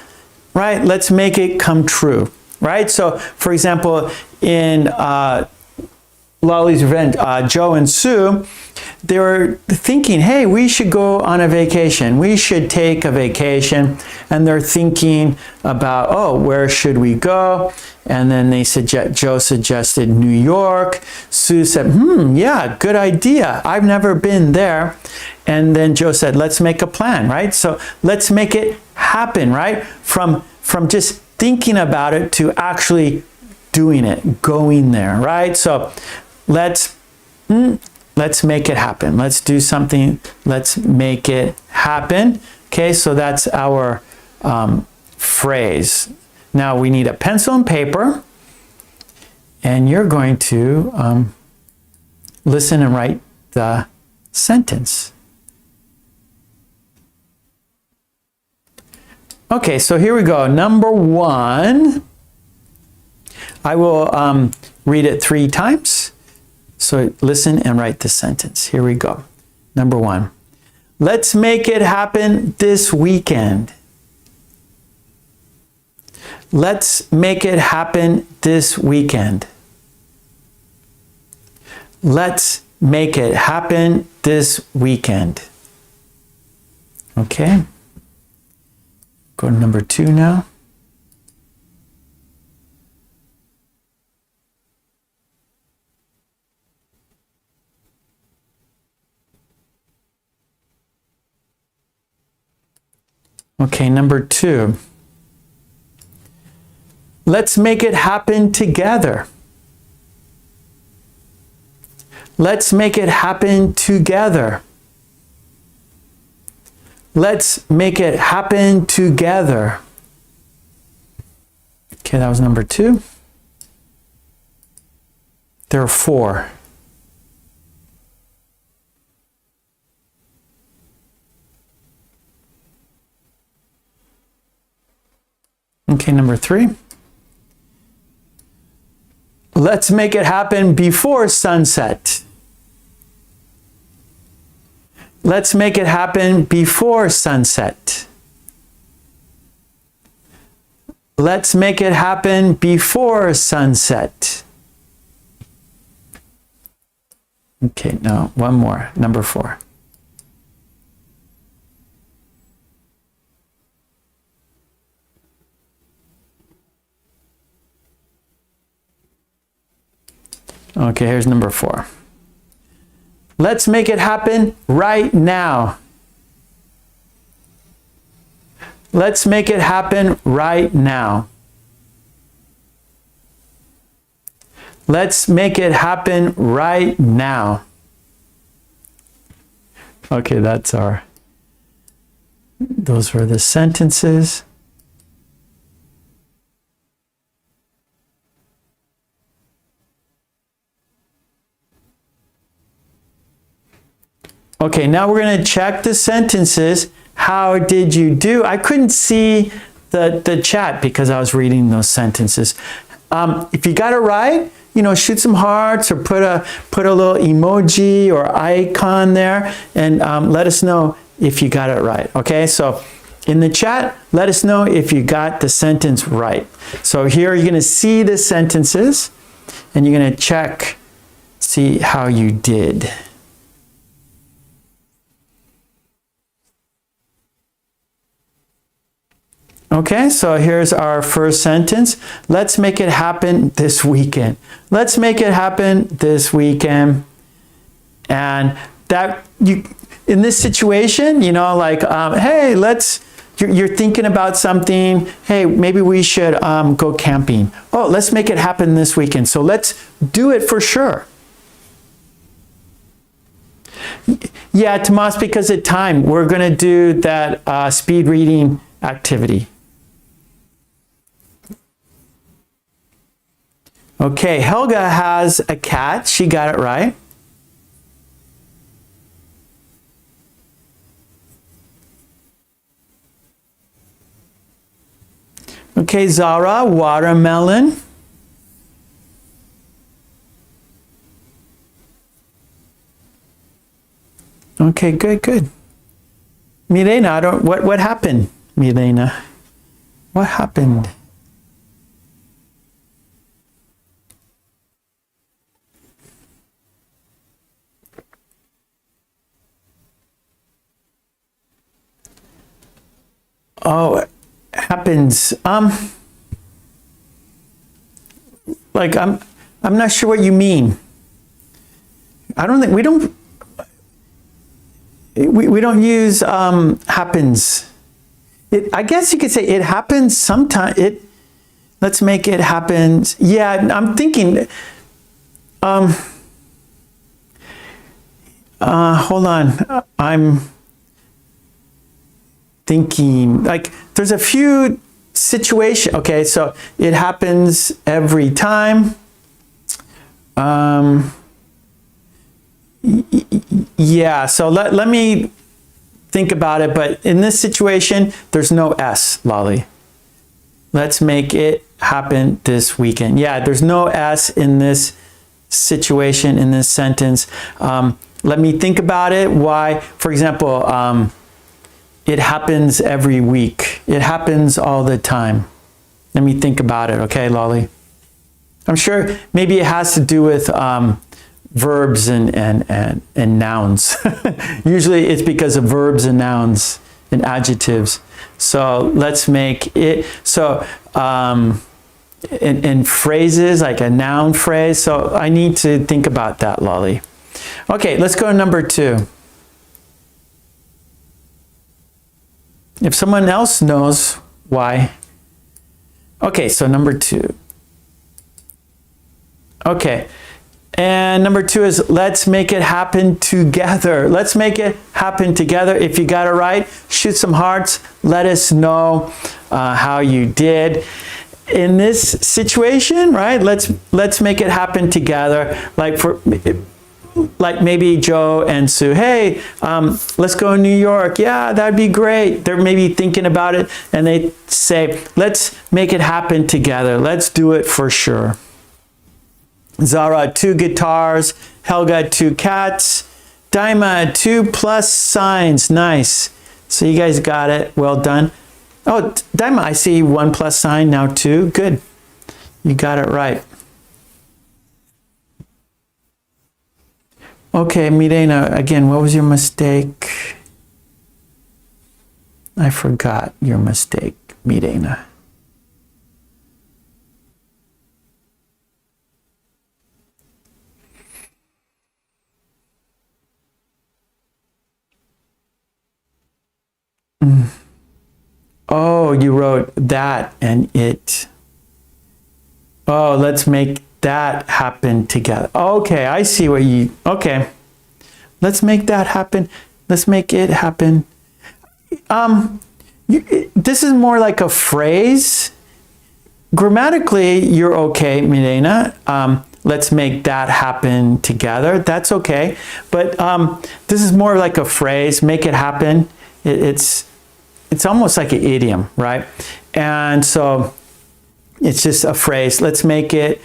right? Let's make it come true, right? So for example, in Lolly's event, Joe and Sue, they were thinking, hey, we should go on a vacation. We should take a vacation. And they're thinking about, oh, where should we go? And then Joe suggested New York. Sue said, yeah, good idea. I've never been there. And then Joe said, let's make a plan, right? So let's make it happen, right? From just thinking about it to actually doing it, going there, right? So let's make it happen. Let's do something. Let's make it happen. Okay, so that's our phrase. Now we need a pencil and paper, and you're going to listen and write the sentence. Okay, so here we go. Number 1. I will read it 3 times. So listen and write the sentence. Here we go. Number 1. Let's make it happen this weekend. Let's make it happen this weekend. Let's make it happen this weekend. Okay. Go to number 2 now. Okay, number 2. Let's make it happen together. Let's make it happen together. Let's make it happen together. Okay, that was number 2. There are 4. Okay, number 3. Let's make it happen before sunset. Let's make it happen before sunset. Let's make it happen before sunset. Okay, no, one more, number 4. Okay, here's number 4. Let's make it happen right now. Let's make it happen right now. Let's make it happen right now. Okay, those were the sentences. Okay, now we're going to check the sentences. How did you do? I couldn't see the chat because I was reading those sentences. If you got it right, shoot some hearts or put a little emoji or icon there and let us know if you got it right. Okay, so in the chat, let us know if you got the sentence right. So here you're going to see the sentences and you're going to check, see how you did. Okay, so here's our first sentence. Let's make it happen this weekend. Let's make it happen this weekend. And in this situation, hey, you're thinking about something. Hey, maybe we should go camping. Oh, let's make it happen this weekend. So let's do it for sure. Yeah, Tomas, because of time, we're going to do that speed reading activity. Okay, Helga has a cat. She got it right. Okay, Zara, watermelon. Okay, good, good. Milena, I don't, what happened, Milena? What happened? Oh, it happens. Like I'm not sure what you mean. I don't think we don't use happens. I guess you could say it happens sometime. Let's make it happen. Yeah, I'm thinking. Hold on. I'm thinking like there's a few situations. Okay, so it happens every time. Yeah, so let me think about it, but in this situation, there's no S, Lolly. Let's make it happen this weekend. Yeah, there's no S in this situation, in this sentence. Let me think about it. Why? For example, it happens every week. It happens all the time. Let me think about it, okay, Lolly? I'm sure maybe it has to do with verbs and nouns. Usually it's because of verbs and nouns and adjectives. So let's make it, so in phrases, like a noun phrase. So I need to think about that, Lolly. Okay, let's go to number 2. If someone else knows why. Okay, so number 2. Okay, and number 2 is let's make it happen together. Let's make it happen together. If you got it right, shoot some hearts. Let us know how you did. In this situation, right? Let's make it happen together. Like maybe Joe and Sue, hey, let's go to New York. Yeah, that'd be great. They're maybe thinking about it and they say, let's make it happen together. Let's do it for sure. Zara, 2 guitars. Helga, 2 cats. Daima, 2 plus signs. Nice. So you guys got it. Well done. Oh, Daima, I see 1 plus sign, now 2. Good. You got it right. Okay, Mirena, again, what was your mistake? I forgot your mistake, Mirena. Oh, you wrote that and it. Oh, let's make that happen together. Okay, I see what you, okay. Let's make that happen. Let's make it happen. This is more like a phrase. Grammatically, you're okay, Milena. Let's make that happen together. That's okay. But this is more like a phrase, make it happen. It's almost like an idiom, right? And so it's just a phrase. Let's make it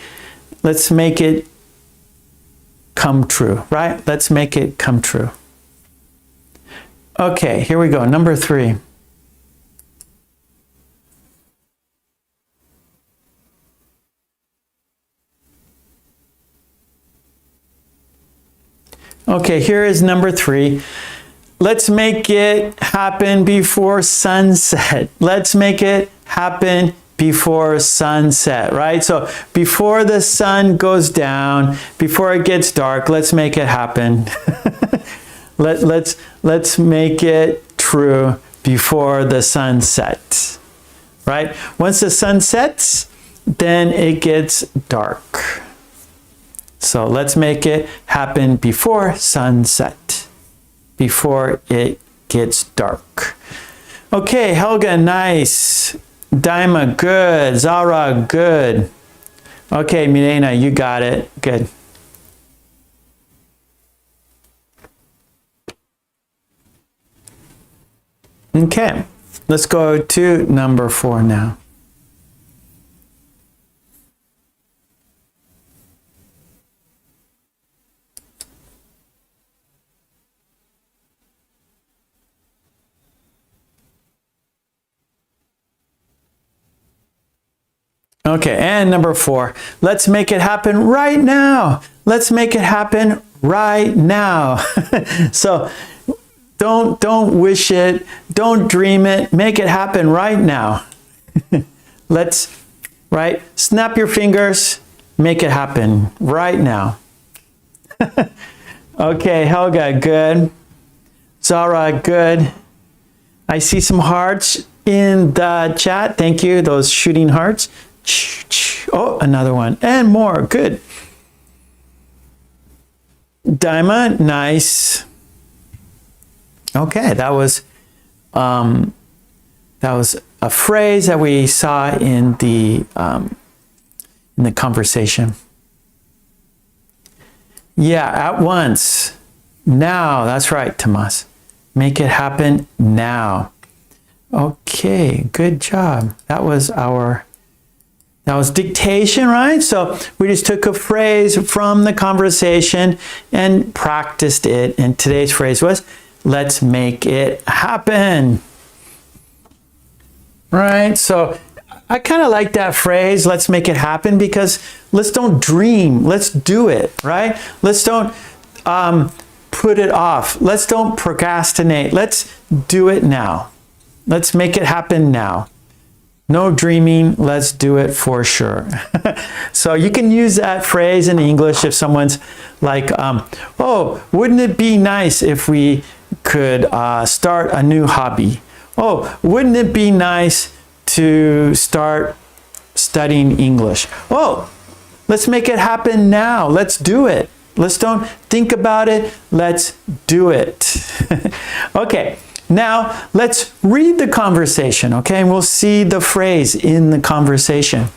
come true, right? Let's make it come true. Okay, here we go. Number 3. Okay, here is number 3. Let's make it happen before sunset. Let's make it happen before sunset, right? So before the sun goes down, before it gets dark, let's make it happen. Let's make it true before the sun sets, right? Once the sun sets, then it gets dark. So let's make it happen before sunset, before it gets dark. Okay, Helga, nice. Daima, good. Zara, good. Okay, Milena, you got it. Good. Okay, let's go to number 4 now. Okay, and number 4, let's make it happen right now. Let's make it happen right now. So don't wish it, don't dream it, make it happen right now. Let's, right? Snap your fingers, make it happen right now. Okay, Helga, good. Zara, good. I see some hearts in the chat. Thank you, those shooting hearts. Oh, another one, and more, good. Daima, nice. Okay, that was a phrase that we saw in the conversation. Yeah, at once. Now, that's right, Tomas. Make it happen now. Okay, good job. That was dictation, right? So we just took a phrase from the conversation and practiced it. And today's phrase was, let's make it happen. Right? So I kind of like that phrase, let's make it happen, because let's don't dream, let's do it, right? Let's don't put it off. Let's don't procrastinate. Let's do it now. Let's make it happen now. No dreaming, let's do it for sure. So you can use that phrase in English if someone's like, oh, wouldn't it be nice if we could start a new hobby? Oh, wouldn't it be nice to start studying English? Oh, let's make it happen now. Let's do it. Let's don't think about it. Let's do it. Okay. Now, let's read the conversation, okay? And we'll see the phrase in the conversation.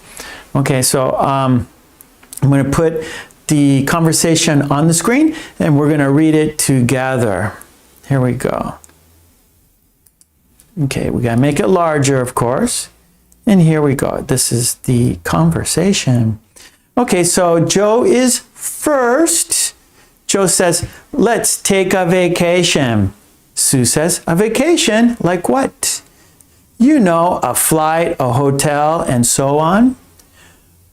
Okay, so I'm going to put the conversation on the screen, and we're going to read it together. Here we go. Okay, we got to make it larger, of course. And here we go. This is the conversation. Okay, so Joe is first. Joe says, let's take a vacation. Sue says, a vacation? Like what? You know, a flight, a hotel, and so on.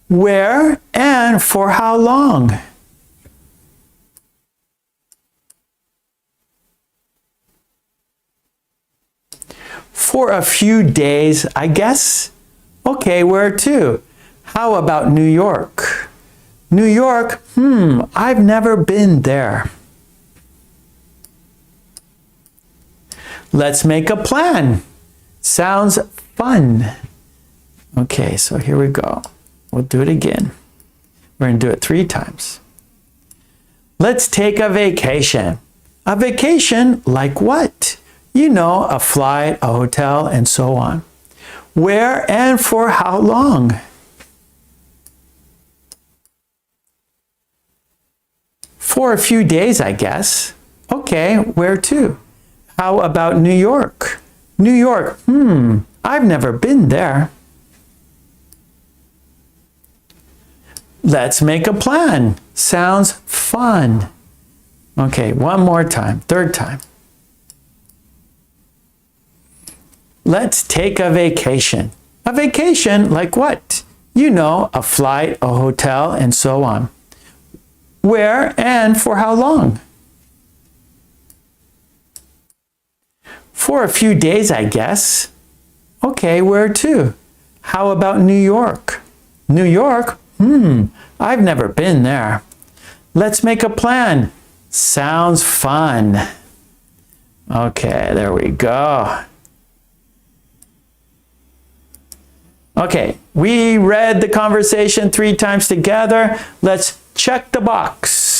Where and for how long? For a few days, I guess. Okay, where to? How about New York? New York? I've never been there. Let's make a plan. Sounds fun. Okay, so here we go. We'll do it again. We're going to do it 3 times. Let's take a vacation. A vacation like what? You know, a flight, a hotel, and so on. Where and for how long? For a few days, I guess. Okay, where to? How about New York? New York, I've never been there. Let's make a plan. Sounds fun. Okay, one more time, 3rd time. Let's take a vacation. A vacation like what? You know, a flight, a hotel, and so on. Where and for how long? For a few days, I guess. Okay, where to? How about New York? New York? I've never been there. Let's make a plan. Sounds fun. Okay, there we go. Okay, we read the conversation 3 times together. Let's check the box.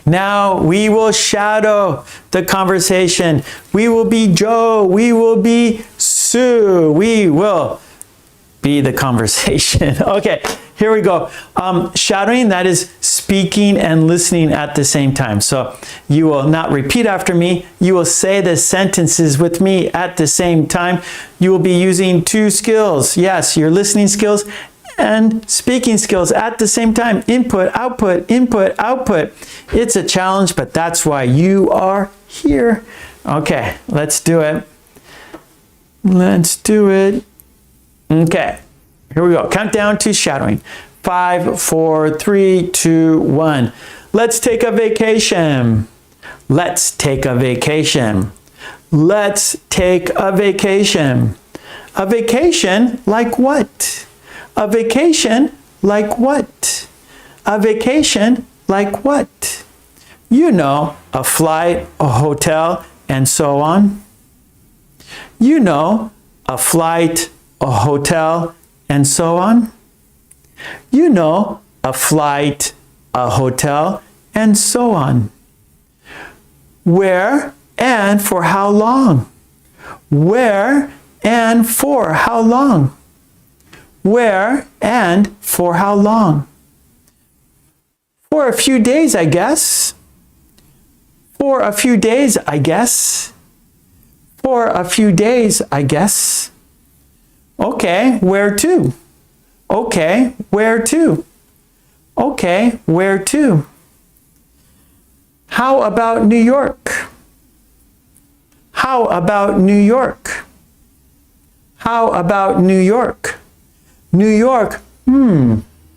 Now we will shadow the conversation. We will be Joe. We will be Sue. We will be the conversation. Okay, here we go. Shadowing, that is speaking and listening at the same time. So you will not repeat after me. You will say the sentences with me at the same time. You will be using 2 skills. Yes, your listening skills and speaking skills at the same time. Input, output, input, output. It's a challenge, but that's why you are here. Okay, let's do it. Let's do it. Okay, here we go. Countdown to shadowing. 5, 4, 3, 2, 1. Let's take a vacation. Let's take a vacation. Let's take a vacation. A vacation like what? A vacation like what? A vacation like what? You know, a flight, a hotel, and so on. You know, a flight, a hotel, and so on. You know, a flight, a hotel, and so on. Where and for how long? Where and for how long? Where and for how long? For a few days, I guess. For a few days, I guess. For a few days, I guess. Okay, where to? Okay, where to? Okay, where to? How about New York? How about New York? How about New York? New York,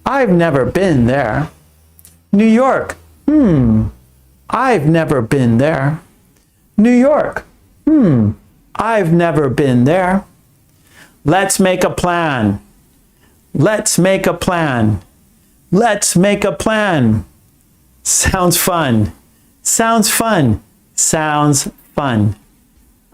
I've never been there. New York, I've never been there. New York, I've never been there. Let's make a plan. Let's make a plan. Let's make a plan. Sounds fun. Sounds fun. Sounds fun.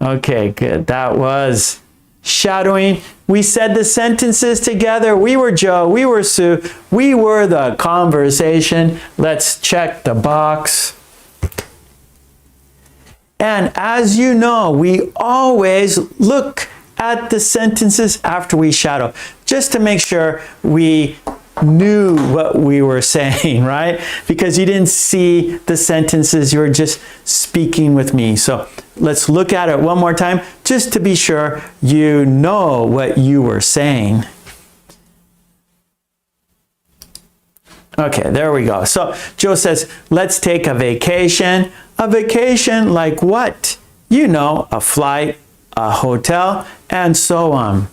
Okay, good. That was shadowing. We said the sentences together. We were Joe. We were Sue. We were the conversation. Let's check the box. And as you know, we always look at the sentences after we shadow, just to make sure we knew what we were saying, right? Because you didn't see the sentences, you were just speaking with me. So let's look at it one more time, just to be sure you know what you were saying. Okay, there we go. So Joe says, let's take a vacation. A vacation like what? You know, a flight, a hotel, and so on.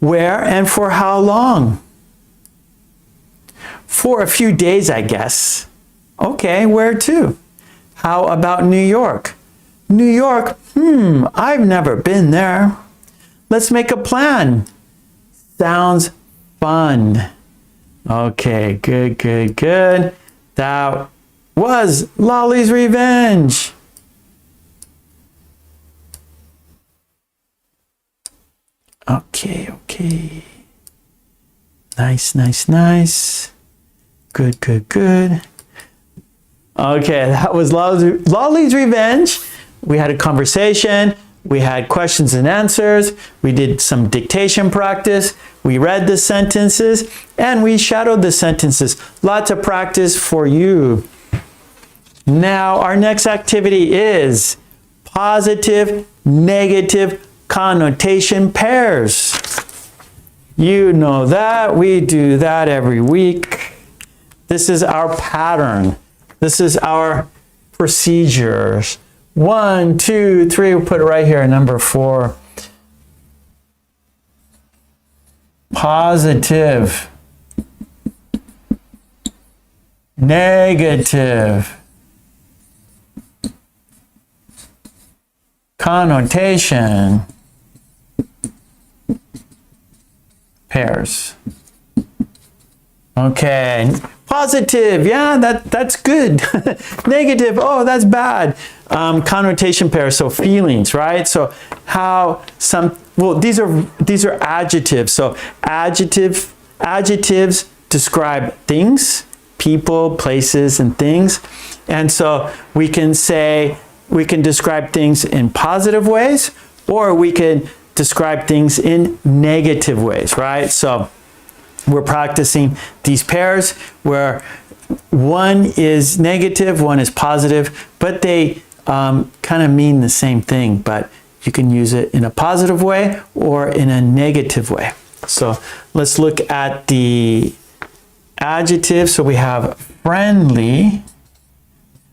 Where and for how long? For a few days, I guess. Okay, where to? How about New York? New York, I've never been there. Let's make a plan. Sounds fun. Okay, good, good, good. That was Lolly's Revenge. Okay, okay. Nice, nice, nice. Good, good, good. Okay, that was Lolly's Revenge. We had a conversation. We had questions and answers. We did some dictation practice. We read the sentences and we shadowed the sentences. Lots of practice for you. Now, our next activity is positive, negative connotation pairs. You know that. We do that every week. This is our pattern. This is our procedures. 1, 2, 3, we'll put it right here, number 4. Positive, negative connotation pairs. Okay, positive, yeah, that's good. Negative, oh, that's bad. Connotation pairs, so feelings, right? So how some, well, these are adjectives. So adjectives describe things, people, places, and things. And so we can describe things in positive ways, or we can describe things in negative ways, right? So we're practicing these pairs where one is negative, one is positive, but they kind of mean the same thing, but you can use it in a positive way or in a negative way. So let's look at the adjectives. So we have friendly.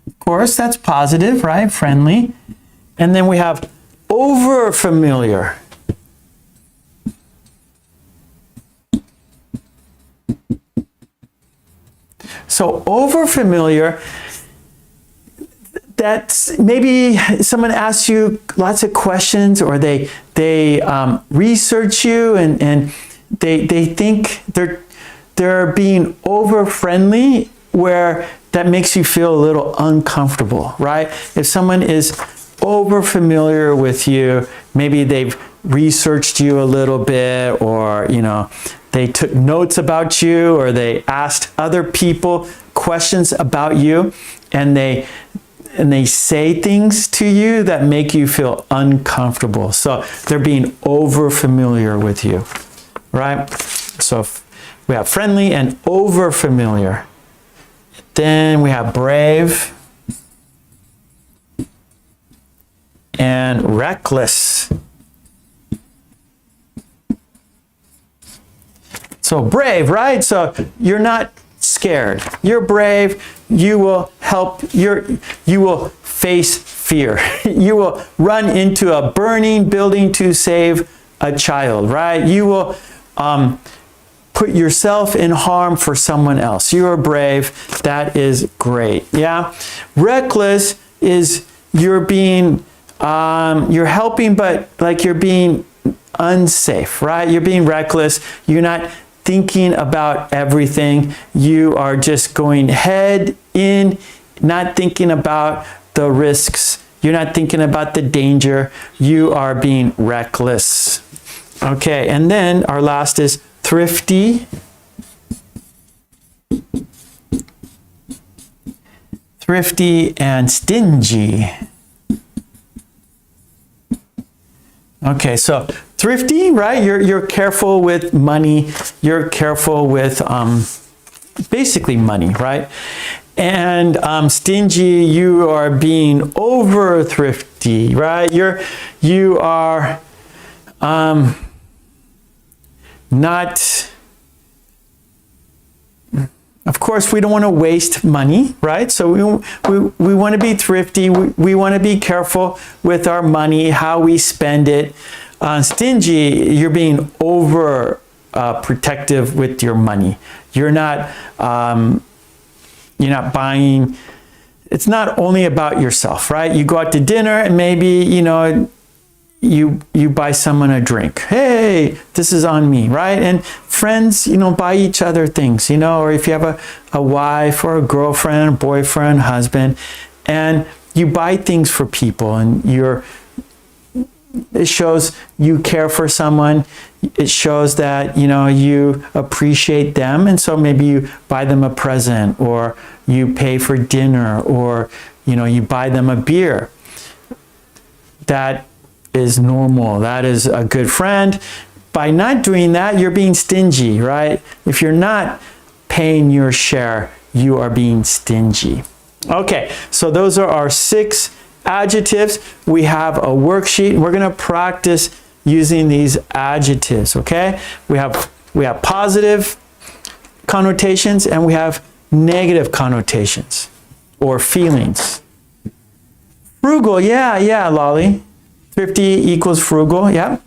Of course, that's positive, right? Friendly. And then we have over familiar. So overfamiliar, that's maybe someone asks you lots of questions, or they research you, and they think they're being over friendly, where that makes you feel a little uncomfortable, right? If someone is over familiar with you, maybe they've researched you a little bit, or they took notes about you, or they asked other people questions about you, and they say things to you that make you feel uncomfortable. So they're being over familiar with you, right? So we have friendly and over familiar. Then we have brave and reckless. So brave, right? So you're not scared. You're brave. You will you will face fear. You will run into a burning building to save a child, right? You will put yourself in harm for someone else. You are brave. That is great. Yeah. Reckless is you're being you're helping, but like you're being unsafe, right? You're being reckless. You're not thinking about everything. You are just going head in, not thinking about the risks. You're not thinking about the danger. You are being reckless. Okay, and then our last is thrifty. Thrifty and stingy. Okay, so thrifty, right? You're careful with money. You're careful with basically money, right? And stingy, you are being over thrifty, right? You are not. Of course, we don't want to waste money, right? So we want to be thrifty. We want to be careful with our money, how we spend it. Stingy, you're being over protective with your money. You're not buying. It's not only about yourself, right? You go out to dinner and maybe you buy someone a drink. Hey, this is on me, right? And friends, buy each other things, or if you have a wife or a girlfriend, boyfriend, husband, and you buy things for people, and it shows you care for someone. It shows that, you appreciate them. And so maybe you buy them a present, or you pay for dinner, or, you buy them a beer. That is normal. That is a good friend. By not doing that, you're being stingy, right? If you're not paying your share, you are being stingy. Okay, so those are our 6 adjectives. We have a worksheet. We're going to practice using these adjectives, okay? We have positive connotations, and we have negative connotations or feelings. Frugal, yeah, Lolly. Thrifty equals frugal, yeah.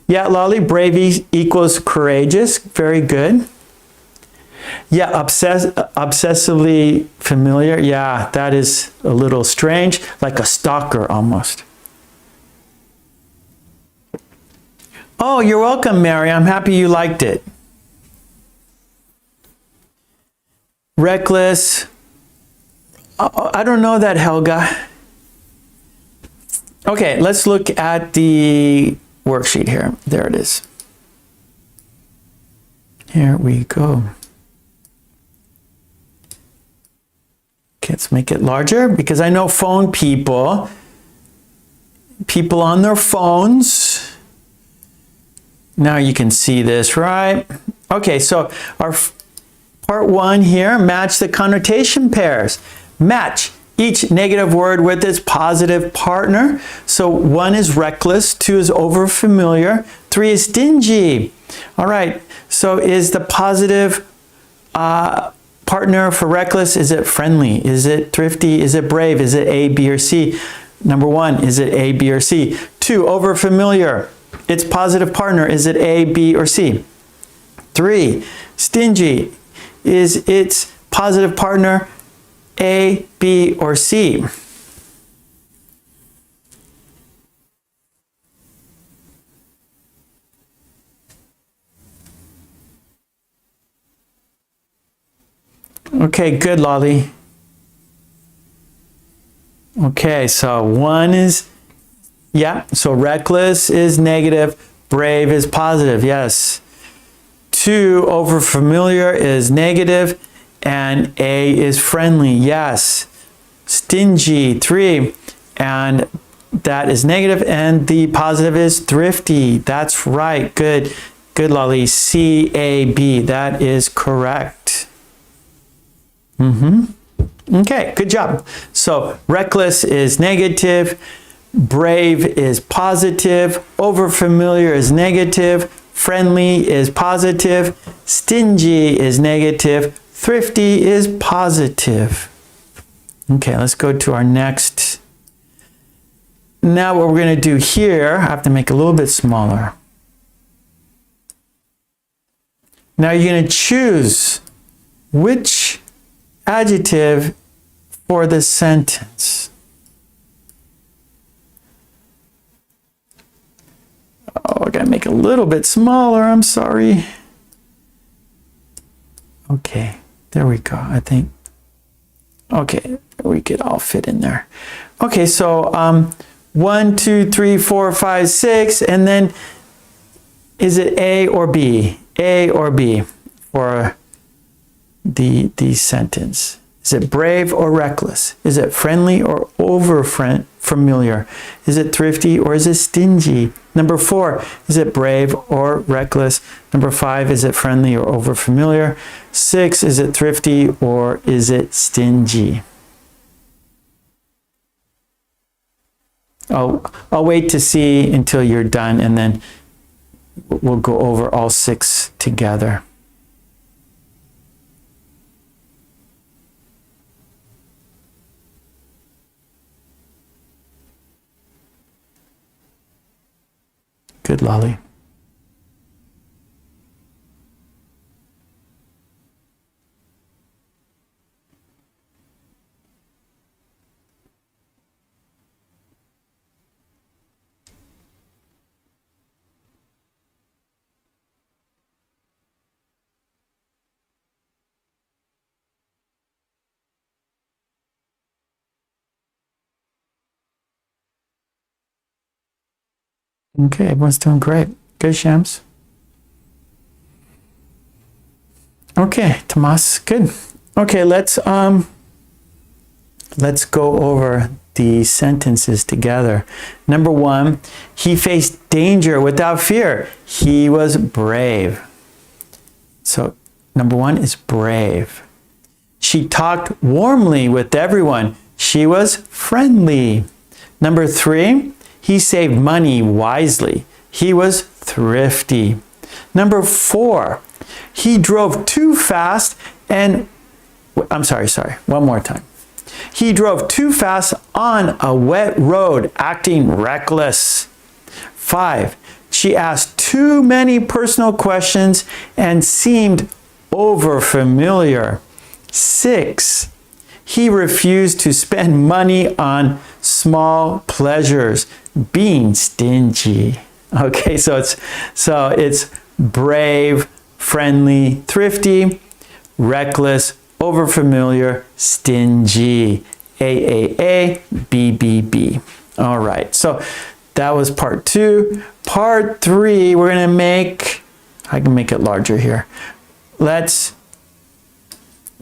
Yeah, Lolly. Brave equals courageous. Very good. Yeah, obsessively familiar. Yeah, that is a little strange, like a stalker almost. Oh, you're welcome, Mary. I'm happy you liked it. Reckless. I don't know that, Helga. Okay, let's look at the worksheet here. There it is. Here we go. Okay, let's make it larger, because I know phone people on their phones. Now you can see this, right? Okay, so our part 1 here, match the connotation pairs. Match each negative word with its positive partner. So 1 is reckless, 2 is overfamiliar, 3 is stingy. All right, so is the positive partner for reckless, is it friendly? Is it thrifty? Is it brave? Is it A, B, or C? Number 1, is it A, B, or C? 2, overfamiliar. Its positive partner, is it A, B, or C? 3, stingy. Is its positive partner, A, B, or C? Okay, good, Lolly. Okay, so 1 is, yeah, so reckless is negative, brave is positive, yes. 2, overfamiliar is negative, and A is friendly, yes. Stingy, 3, and that is negative, and the positive is thrifty. That's right, good. Good, Lolly. C, A, B, that is correct. Okay, good job. So reckless is negative, brave is positive, overfamiliar is negative, friendly is positive, stingy is negative, thrifty is positive. Okay, let's go to our next. Now what we're going to do here, I have to make it a little bit smaller. Now you're going to choose which adjective for the sentence. Oh, I gotta make it a little bit smaller, I'm sorry. Okay, there we go, I think. Okay, we could all fit in there. Okay, so 1, 2, 3, 4, 5, 6, and then is it A or B? A or B for the sentence? Is it brave or reckless? Is it friendly or over-familiar? Is it thrifty or is it stingy? Number 4, is it brave or reckless? Number 5, is it friendly or over-familiar? 6, is it thrifty or is it stingy? I'll wait to see until you're done, and then we'll go over all 6 together. Good, Lolly. Okay, everyone's doing great. Good, Shams. Okay, Tomas, good. Okay, let's go over the sentences together. Number 1, he faced danger without fear. He was brave. So number 1 is brave. She talked warmly with everyone. She was friendly. Number 3, he saved money wisely. He was thrifty. Number 4, he drove too fast and, I'm sorry, one more time. He drove too fast on a wet road, acting reckless. 5, she asked too many personal questions and seemed overfamiliar. 6, he refused to spend money on small pleasures, being stingy. Okay, so it's brave, friendly, thrifty, reckless, overfamiliar, stingy. A, B. All right, so that was part 2. Part 3, we're going to make, I can make it larger here. Let's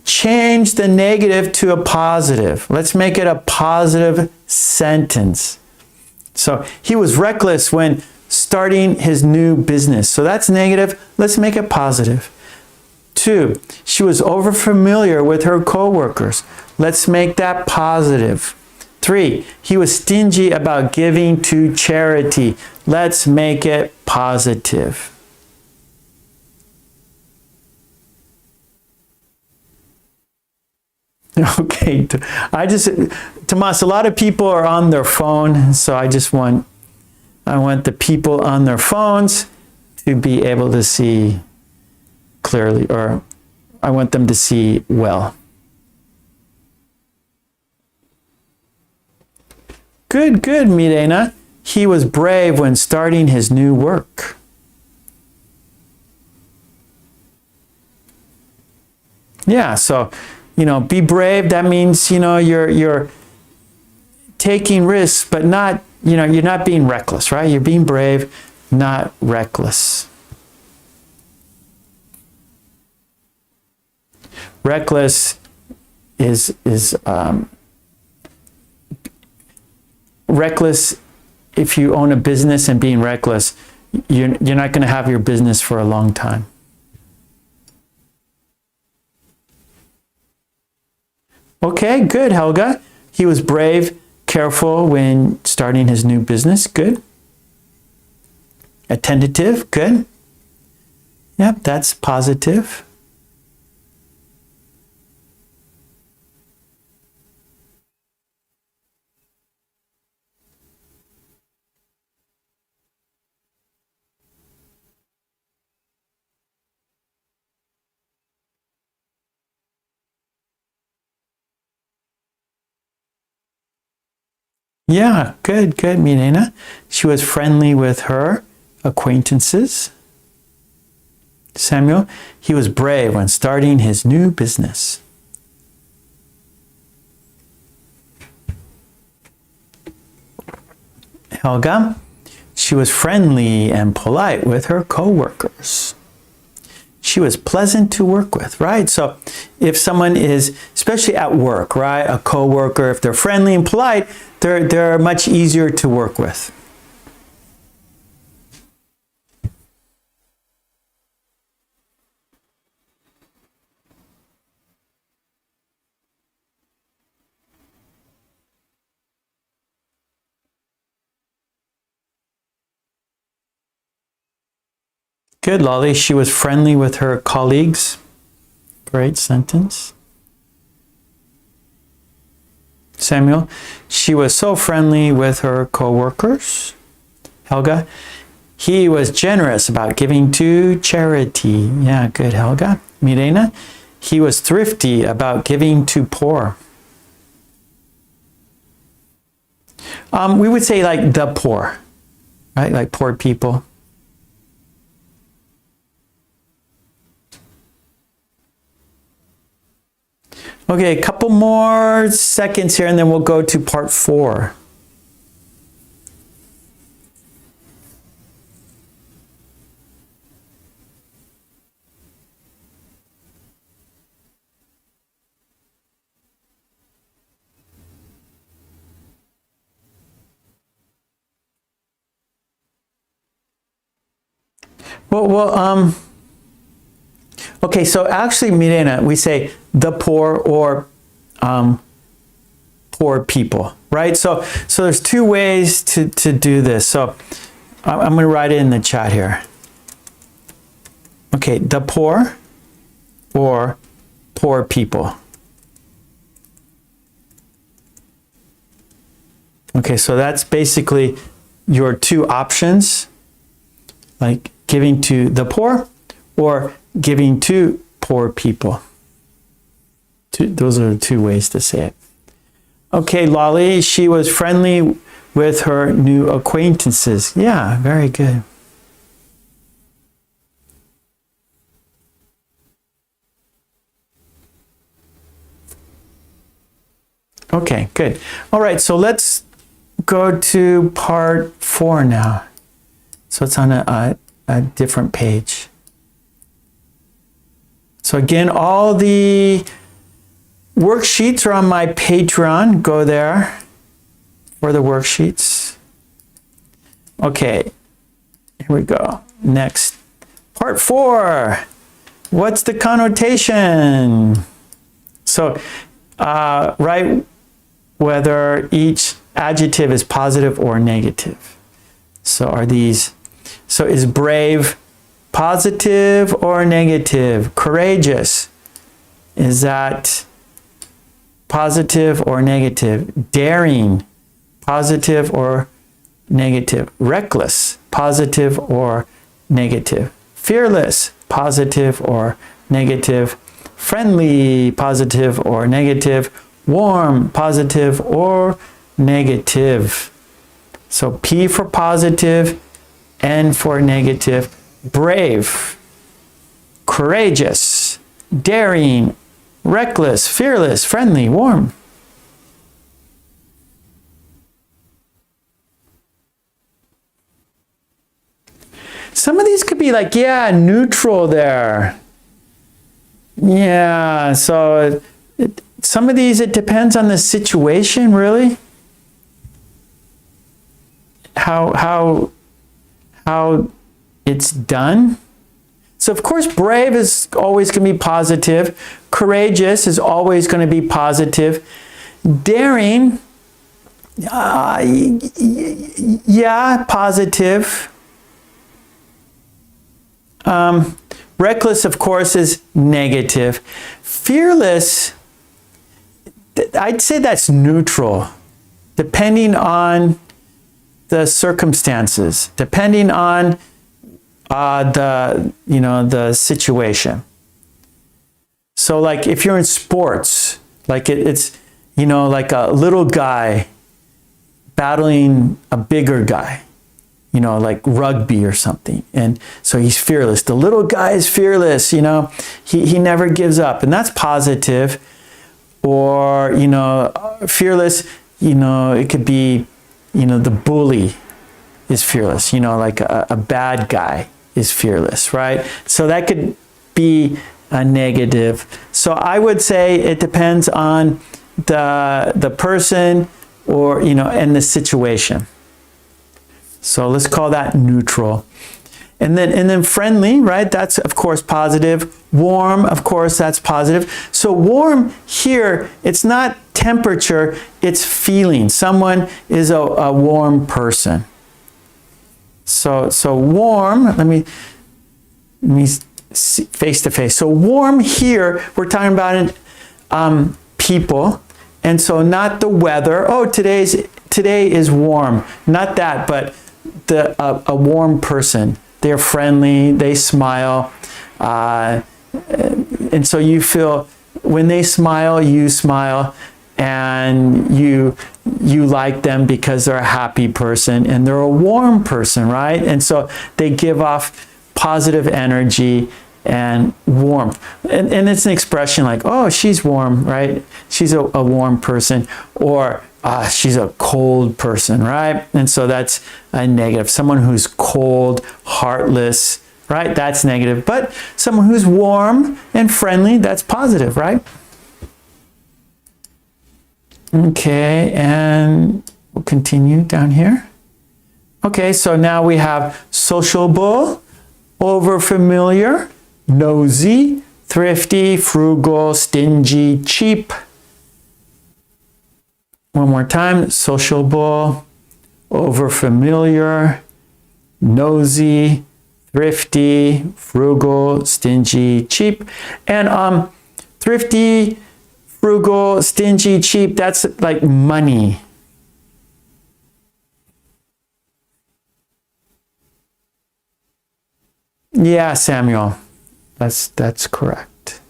change the negative to a positive. Let's make it a positive sentence. So he was reckless when starting his new business. So that's negative. Let's make it positive. 2, she was overfamiliar with her coworkers. Let's make that positive. 3, he was stingy about giving to charity. Let's make it positive. Okay, Tomas, a lot of people are on their phone, so I want the people on their phones to be able to see clearly, or I want them to see well. Good, good, Mirena. He was brave when starting his new work. Yeah, so, be brave. That means, you're taking risks, but not, you're not being reckless, right? You're being brave, not reckless. Reckless is reckless. If you own a business and being reckless, you're not going to have your business for a long time. Okay, good, Helga. He was brave, careful when starting his new business. Good. Attentive. Good. Yep, that's positive. Yeah, good, good, Mirena. She was friendly with her acquaintances. Samuel, he was brave when starting his new business. Helga, she was friendly and polite with her co-workers. She was pleasant to work with, right? So if someone is, especially at work, right, a co-worker, if they're friendly and polite, they're much easier to work with. Good, Lolly. She was friendly with her colleagues. Great sentence. Samuel, she was so friendly with her co-workers. Helga, he was generous about giving to charity. Yeah, good, Helga. Mirena, he was thrifty about giving to poor. We would say like the poor, right? Like poor people. Okay, a couple more seconds here and then we'll go to part 4. Okay, so actually, Mirena, we say the poor or poor people, right? So there's 2 ways to do this. So I'm going to write it in the chat here. Okay, the poor or poor people. Okay, so that's basically your 2 options, like giving to the poor or giving to poor people. Those are the 2 ways to say it. Okay, Lolly, she was friendly with her new acquaintances. Yeah, very good. Okay, good. All right, so let's go to part 4 now. So it's on a different page. So again, all the worksheets are on my Patreon. Go there for the worksheets. Okay, here we go. Next, part 4. What's the connotation? So, write whether each adjective is positive or negative. So are these, so is brave positive or negative? Courageous, is that positive or negative? Daring, positive or negative? Reckless, positive or negative? Fearless, positive or negative? Friendly, positive or negative? Warm, positive or negative. So P for positive, N for negative. Brave, courageous, daring, reckless, fearless, friendly, warm. Some of these could be like, yeah, neutral there. Yeah, so some of these, it depends on the situation, really. How it's done. So of course, brave is always going to be positive. Courageous is always going to be positive. Daring, yeah, positive. Reckless, of course, is negative. Fearless, I'd say that's neutral, depending on the circumstances, depending on the situation. So like if you're in sports, like it's like a little guy battling a bigger guy, like rugby or something, and so he's fearless. The little guy is fearless, he never gives up, and that's positive. Or fearless, it could be the bully is fearless, like a bad guy is fearless, right? So that could be a negative. So I would say it depends on the person or and the situation. So let's call that neutral. And then friendly, right? That's of course positive. Warm, of course, that's positive. So warm here, it's not temperature, it's feeling. Someone is a warm person. So warm, let me see face to face. So warm here, we're talking about people. And so not the weather. Oh, today is warm. Not that, but a warm person. They're friendly, they smile, and so you feel when they smile, you smile, and you like them because they're a happy person and they're a warm person, right? And so they give off positive energy and warmth. And it's an expression like, oh, she's warm, right? She's a warm person, or she's a cold person, right? And so that's a negative. Someone who's cold, heartless, right? That's negative. But someone who's warm and friendly, that's positive, right? Okay, and we'll continue down here. Okay, so now we have sociable, overfamiliar, nosy, thrifty, frugal, stingy, cheap. One more time, sociable, overfamiliar, nosy, thrifty, frugal, stingy, cheap. And thrifty, frugal, stingy, cheap, that's like money. Yeah, Samuel, that's correct.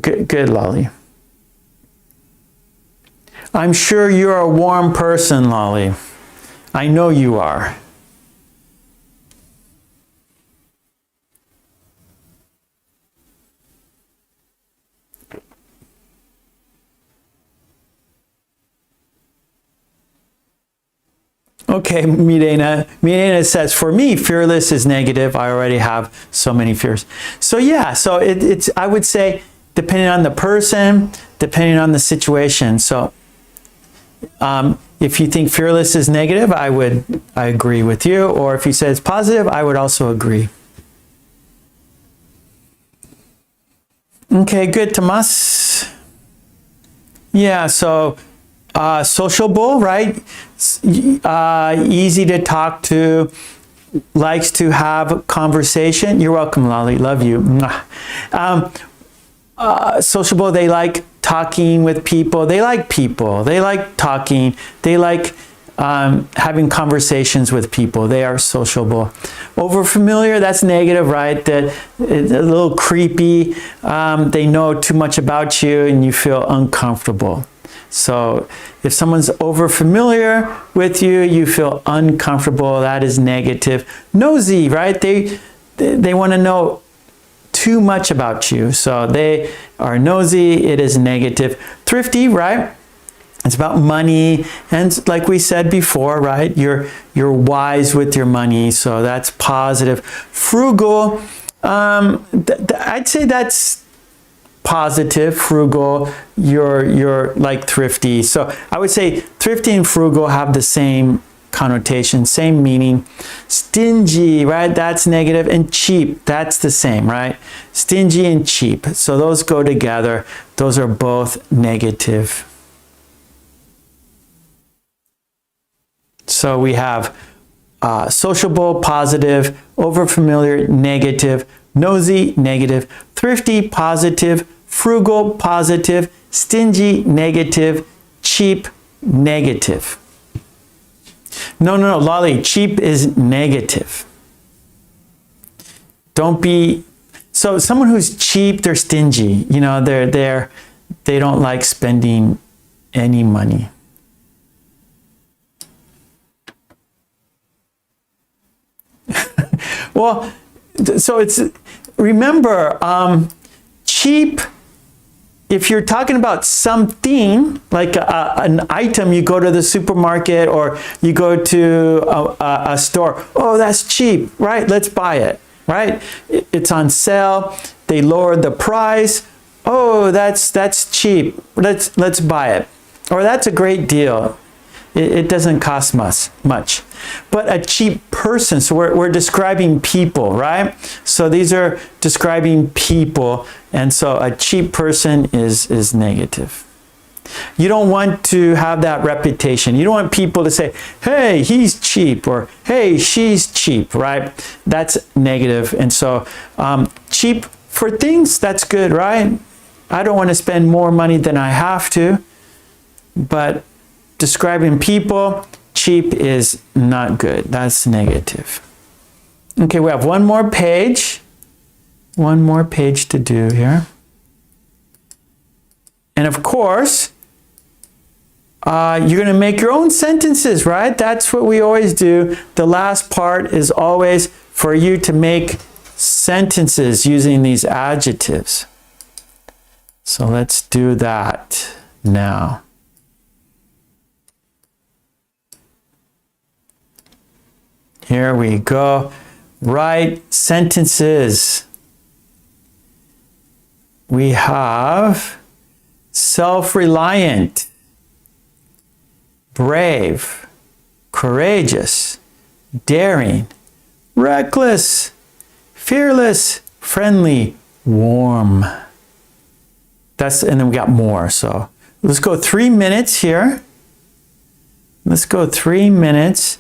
Good, Lolly. I'm sure you're a warm person, Lolly. I know you are. Okay, Mirena. Mirena says, for me, fearless is negative. I already have so many fears. So yeah, so it's, I would say, depending on the person, depending on the situation. So if you think fearless is negative, I agree with you. Or if you say it's positive, I would also agree. Okay, good, Tomas. Yeah, so sociable, right? Easy to talk to, likes to have conversation. You're welcome, Lolly. Love you. Sociable, they like talking with people. They like people. They like talking. They like having conversations with people. They are sociable. Overfamiliar, that's negative, right? That it's a little creepy. They know too much about you and you feel uncomfortable. So if someone's over familiar with you, you feel uncomfortable, that is negative. Nosy, right? They want to know too much about you. So they are nosy, it is negative. Thrifty, right? It's about money, and like we said before, right? You're wise with your money, so that's positive. Frugal, I'd say that's positive. Frugal, you're like thrifty. So I would say thrifty and frugal have the same connotation, same meaning. Stingy, right? That's negative. And cheap, that's the same, right? Stingy and cheap. So those go together. Those are both negative. So we have sociable, positive, overfamiliar, negative, nosy, negative, thrifty, positive, frugal, positive, stingy, negative, cheap, negative. No, Lolly, cheap is negative. Don't be, so someone who's cheap, they're stingy. You know, they don't like spending any money. Well, so it's, remember, cheap, if you're talking about something, like an item, you go to the supermarket or you go to a store, oh, that's cheap, right? Let's buy it, right? It's on sale, they lowered the price, oh, that's cheap, let's buy it. Or that's a great deal. It doesn't cost much. But a cheap person, so we're describing people, right? So these are describing people, and so a cheap person is negative. You don't want to have that reputation. You don't want people to say, hey, he's cheap, or hey, she's cheap, right? That's negative. And so cheap for things, that's good, right? I don't want to spend more money than I have to, but describing people, cheap is not good. That's negative. Okay, we have one more page. One more page to do here. And of course, you're going to make your own sentences, right? That's what we always do. The last part is always for you to make sentences using these adjectives. So let's do that now. Here we go. Write sentences. We have self-reliant, brave, courageous, daring, reckless, fearless, friendly, warm. And then we got more. So let's go 3 minutes here. Let's go 3 minutes,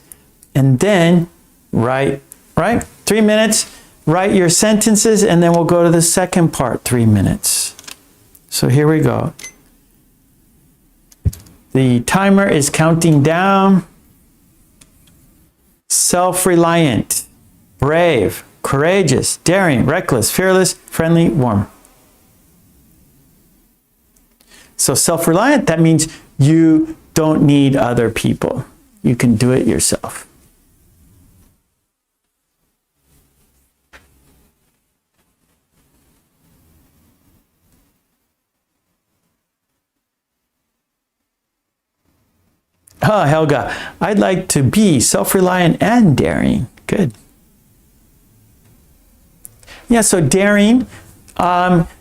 and then write 3 minutes, write your sentences, and then we'll go to the second part, 3 minutes. So here we go. The timer is counting down. Self-reliant, brave, courageous, daring, reckless, fearless, friendly, warm. So self-reliant, that means you don't need other people. You can do it yourself. Oh, Helga, I'd like to be self-reliant and daring. Good. Yeah, so daring,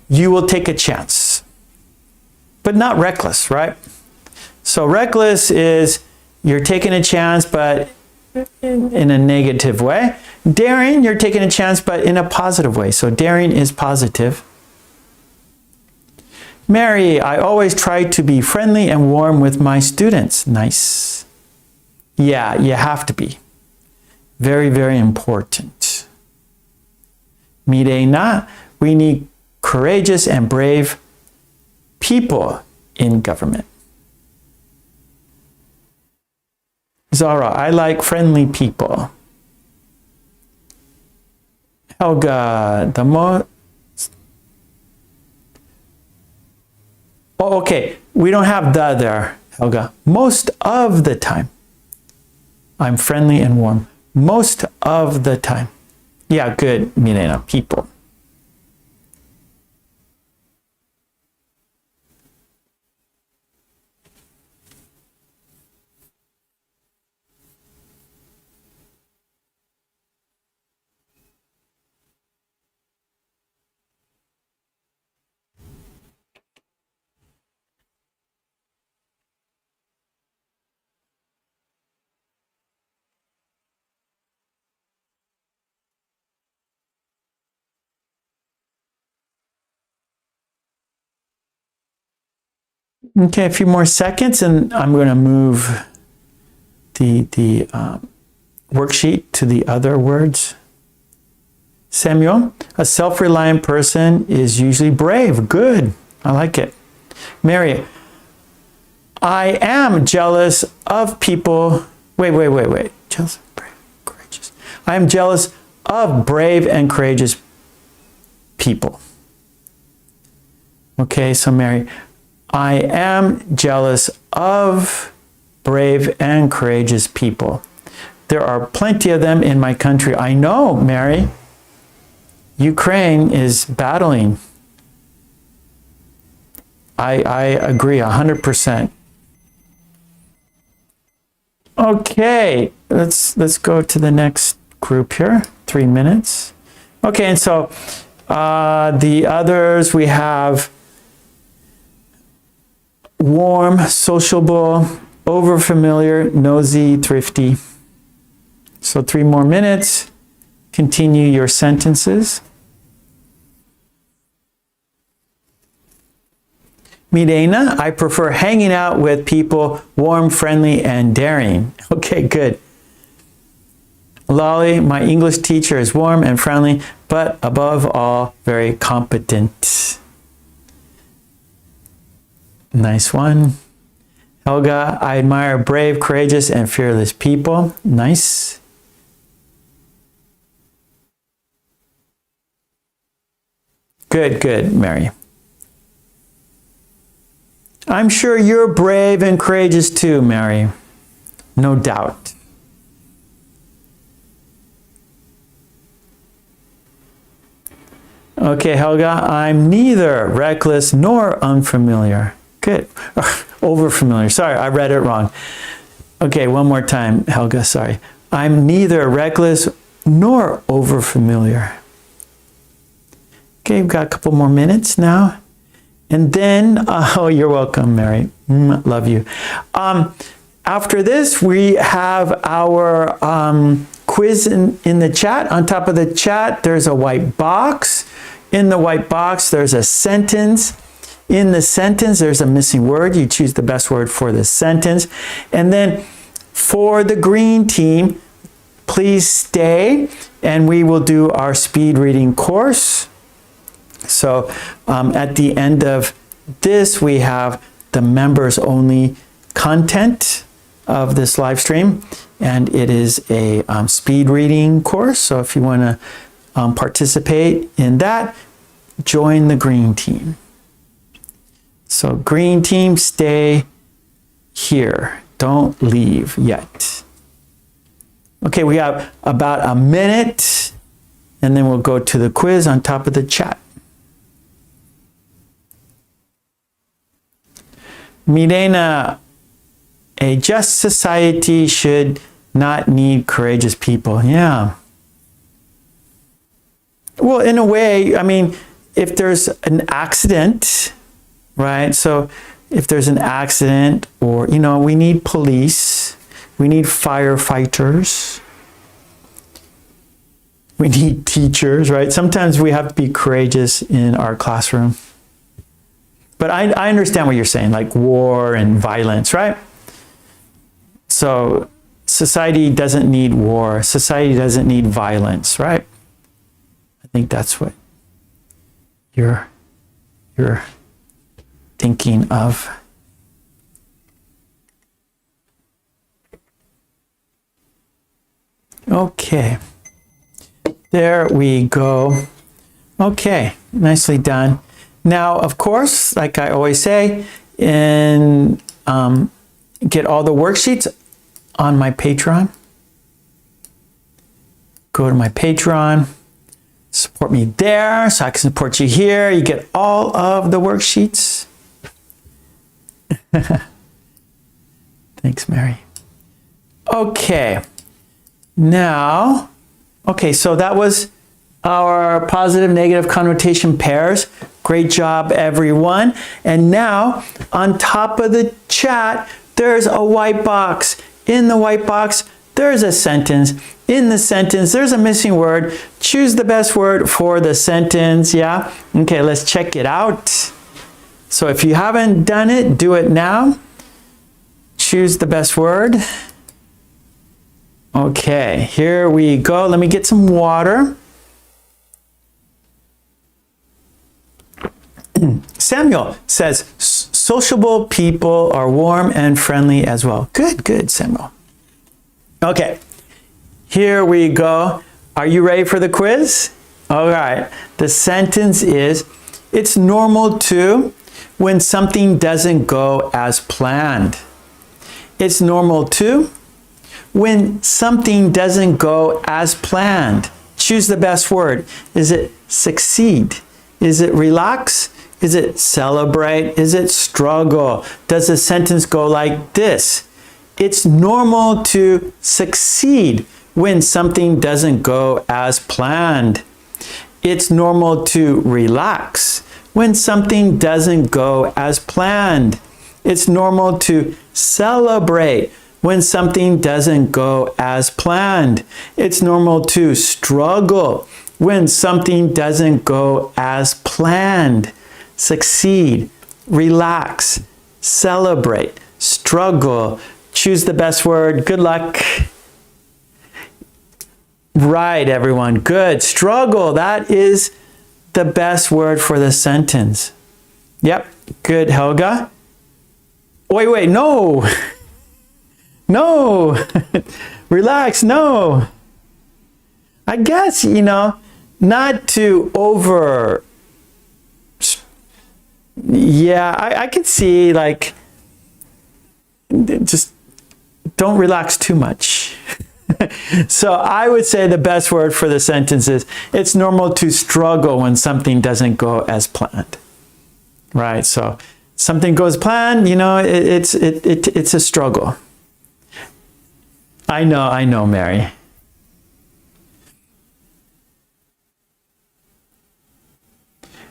you will take a chance, but not reckless, right? So reckless is you're taking a chance, but in a negative way. Daring, you're taking a chance, but in a positive way. So daring is positive. Mary, I always try to be friendly and warm with my students. Nice. Yeah, you have to be. Very, very important. Mirena, we need courageous and brave people in government. Zara, I like friendly people. Helga, the most... Oh, okay. we don't have the there, Helga. Most of the time. I'm friendly and warm. Most of the time. Yeah, good, Milena, people. Okay, a few more seconds and I'm going to move the worksheet to the other words. Samuel, a self-reliant person is usually brave. Good. I like it. Mary, I am jealous of people. Wait. Jealous, brave, courageous. I am jealous of brave and courageous people. Okay, so Mary, I am jealous of brave and courageous people. There are plenty of them in my country. I know, Mary. Ukraine is battling. I agree 100%. Okay, let's go to the next group here. 3 minutes. Okay, and so the others we have warm, sociable, overfamiliar, nosy, thrifty. So 3 more minutes. Continue your sentences. Milena, I prefer hanging out with people warm, friendly, and daring. Okay, good. Lolly, my English teacher is warm and friendly, but above all, very competent. Nice one. Helga, I admire brave, courageous, and fearless people. Nice. Good, Mary. I'm sure you're brave and courageous too, Mary. No doubt. Okay, Helga, I'm neither reckless nor unfamiliar. Good. Overfamiliar. Sorry, I read it wrong. Okay, one more time, Helga, sorry. I'm neither reckless nor overfamiliar. Okay, we've got a couple more minutes now. And then, oh, you're welcome, Mary. Love you. After this, we have our quiz in the chat. On top of the chat, there's a white box. In the white box, there's a sentence. In the sentence, there's a missing word. You choose the best word for the sentence. And then for the green team, please stay, and we will do our speed reading course. So at the end of this, we have the members only content of this live stream, and it is a speed reading course. So if you want to participate in that, join the green team. So green team, stay here. Don't leave yet. Okay, we have about a minute, and then we'll go to the quiz on top of the chat. Milena, a just society should not need courageous people. Yeah. Well, in a way, I mean, if there's an accident, right? So if there's an accident, or, you know, we need police, we need firefighters, we need teachers, right? Sometimes we have to be courageous in our classroom. But I understand what you're saying, like war and violence, right? So society doesn't need war. Society doesn't need violence, right? I think that's what you're thinking of. Okay. There we go. Okay, nicely done. Now, of course, like I always say, and get all the worksheets on my Patreon. Go to my Patreon, support me there so I can support you here. You get all of the worksheets. Thanks, Mary. Okay, now, okay, so that was our positive negative connotation pairs. Great job, everyone. And now, on top of the chat, there's a white box. In the white box, there's a sentence. In the sentence, there's a missing word. Choose the best word for the sentence, yeah? Okay, let's check it out. So if you haven't done it, do it now. Choose the best word. Okay, here we go. Let me get some water. Samuel says, sociable people are warm and friendly as well. Good, good, Samuel. Okay, here we go. Are you ready for the quiz? All right, the sentence is, it's normal to when something doesn't go as planned. It's normal to when something doesn't go as planned. Choose the best word. Is it succeed? Is it relax? Is it celebrate? Is it struggle? Does the sentence go like this? It's normal to succeed when something doesn't go as planned. It's normal to relax when something doesn't go as planned. It's normal to celebrate when something doesn't go as planned. It's normal to struggle when something doesn't go as planned. Succeed, relax, celebrate, struggle. Choose the best word. Good luck. Right, everyone. Good. Struggle. That is the best word for the sentence. Yep. Good, Helga. Wait, no. No. Relax, no. I guess, not to over... Yeah, I could see, like, just don't relax too much. So I would say the best word for the sentence is, it's normal to struggle when something doesn't go as planned. Right, so something goes planned, it's a struggle. I know, Mary.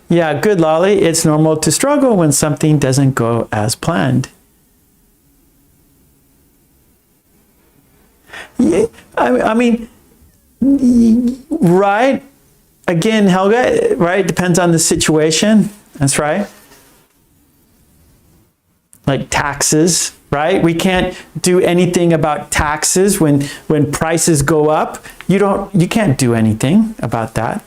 Yeah, good, Lolly. It's normal to struggle when something doesn't go as planned. Yeah, I mean, right? Again, Helga, right? Depends on the situation. That's right. Like taxes, right? We can't do anything about taxes when prices go up. You can't do anything about that.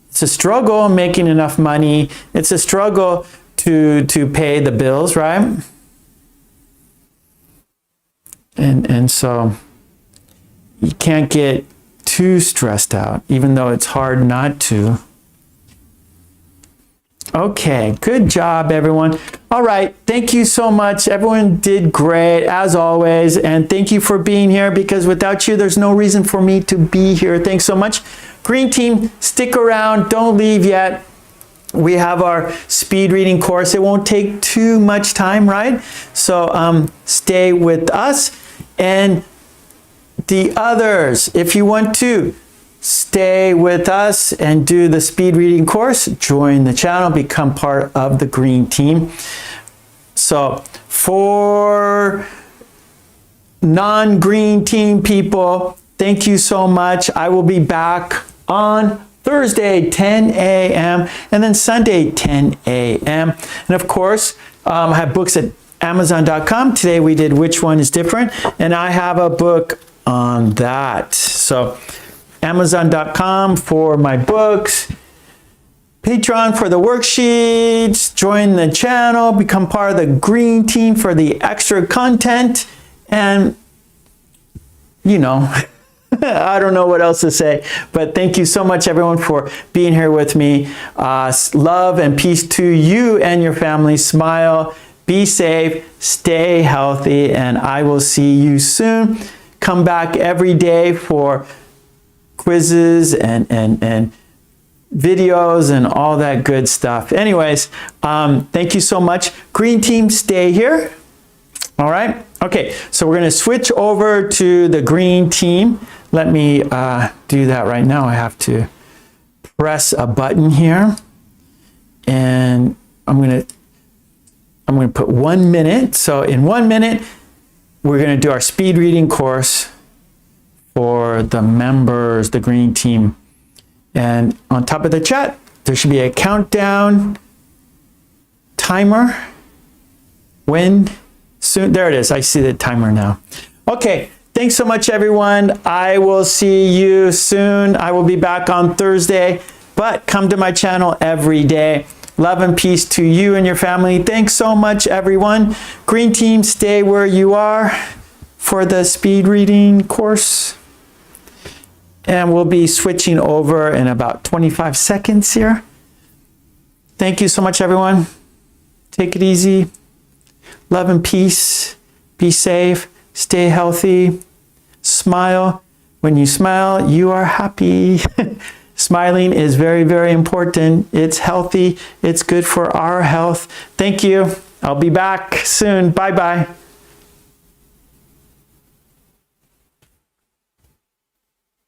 It's a struggle making enough money. It's a struggle to pay the bills, right? And so you can't get too stressed out, even though it's hard not to. Okay, good job, everyone. All right, thank you so much. Everyone did great, as always. And thank you for being here, because without you, there's no reason for me to be here. Thanks so much. Green team, stick around. Don't leave yet. We have our speed reading course. It won't take too much time, right? So stay with us. And the others, if you want to stay with us and do the speed reading course, join the channel, become part of the green team. So for non-green team people, thank you so much. I will be back on Thursday, 10 a.m. and then Sunday, 10 a.m. And of course, I have books at Amazon.com. Today we did Which One is Different, and I have a book on that. So Amazon.com for my books, Patreon for the worksheets, join the channel, become part of the green team for the extra content, and I don't know what else to say, but thank you so much, everyone, for being here with me. Love and peace to you and your family. Smile, be safe, stay healthy, and I will see you soon. Come back every day for quizzes and videos and all that good stuff. Anyways, thank you so much. Green team, stay here. All right. Okay, so we're going to switch over to the green team. Let me do that right now. I have to press a button here, and I'm going to put 1 minute. So in 1 minute, we're going to do our speed reading course for the members, the green team. And on top of the chat, there should be a countdown timer. When soon, there it is. I see the timer now. Okay, thanks so much, everyone. I will see you soon. I will be back on Thursday, but come to my channel every day. Love and peace to you and your family. Thanks so much, everyone. Green team, stay where you are for the speed reading course. And we'll be switching over in about 25 seconds here. Thank you so much, everyone. Take it easy. Love and peace. Be safe. Stay healthy. Smile. When you smile, you are happy. Smiling is very, very important. It's healthy. It's good for our health. Thank you. I'll be back soon. Bye-bye.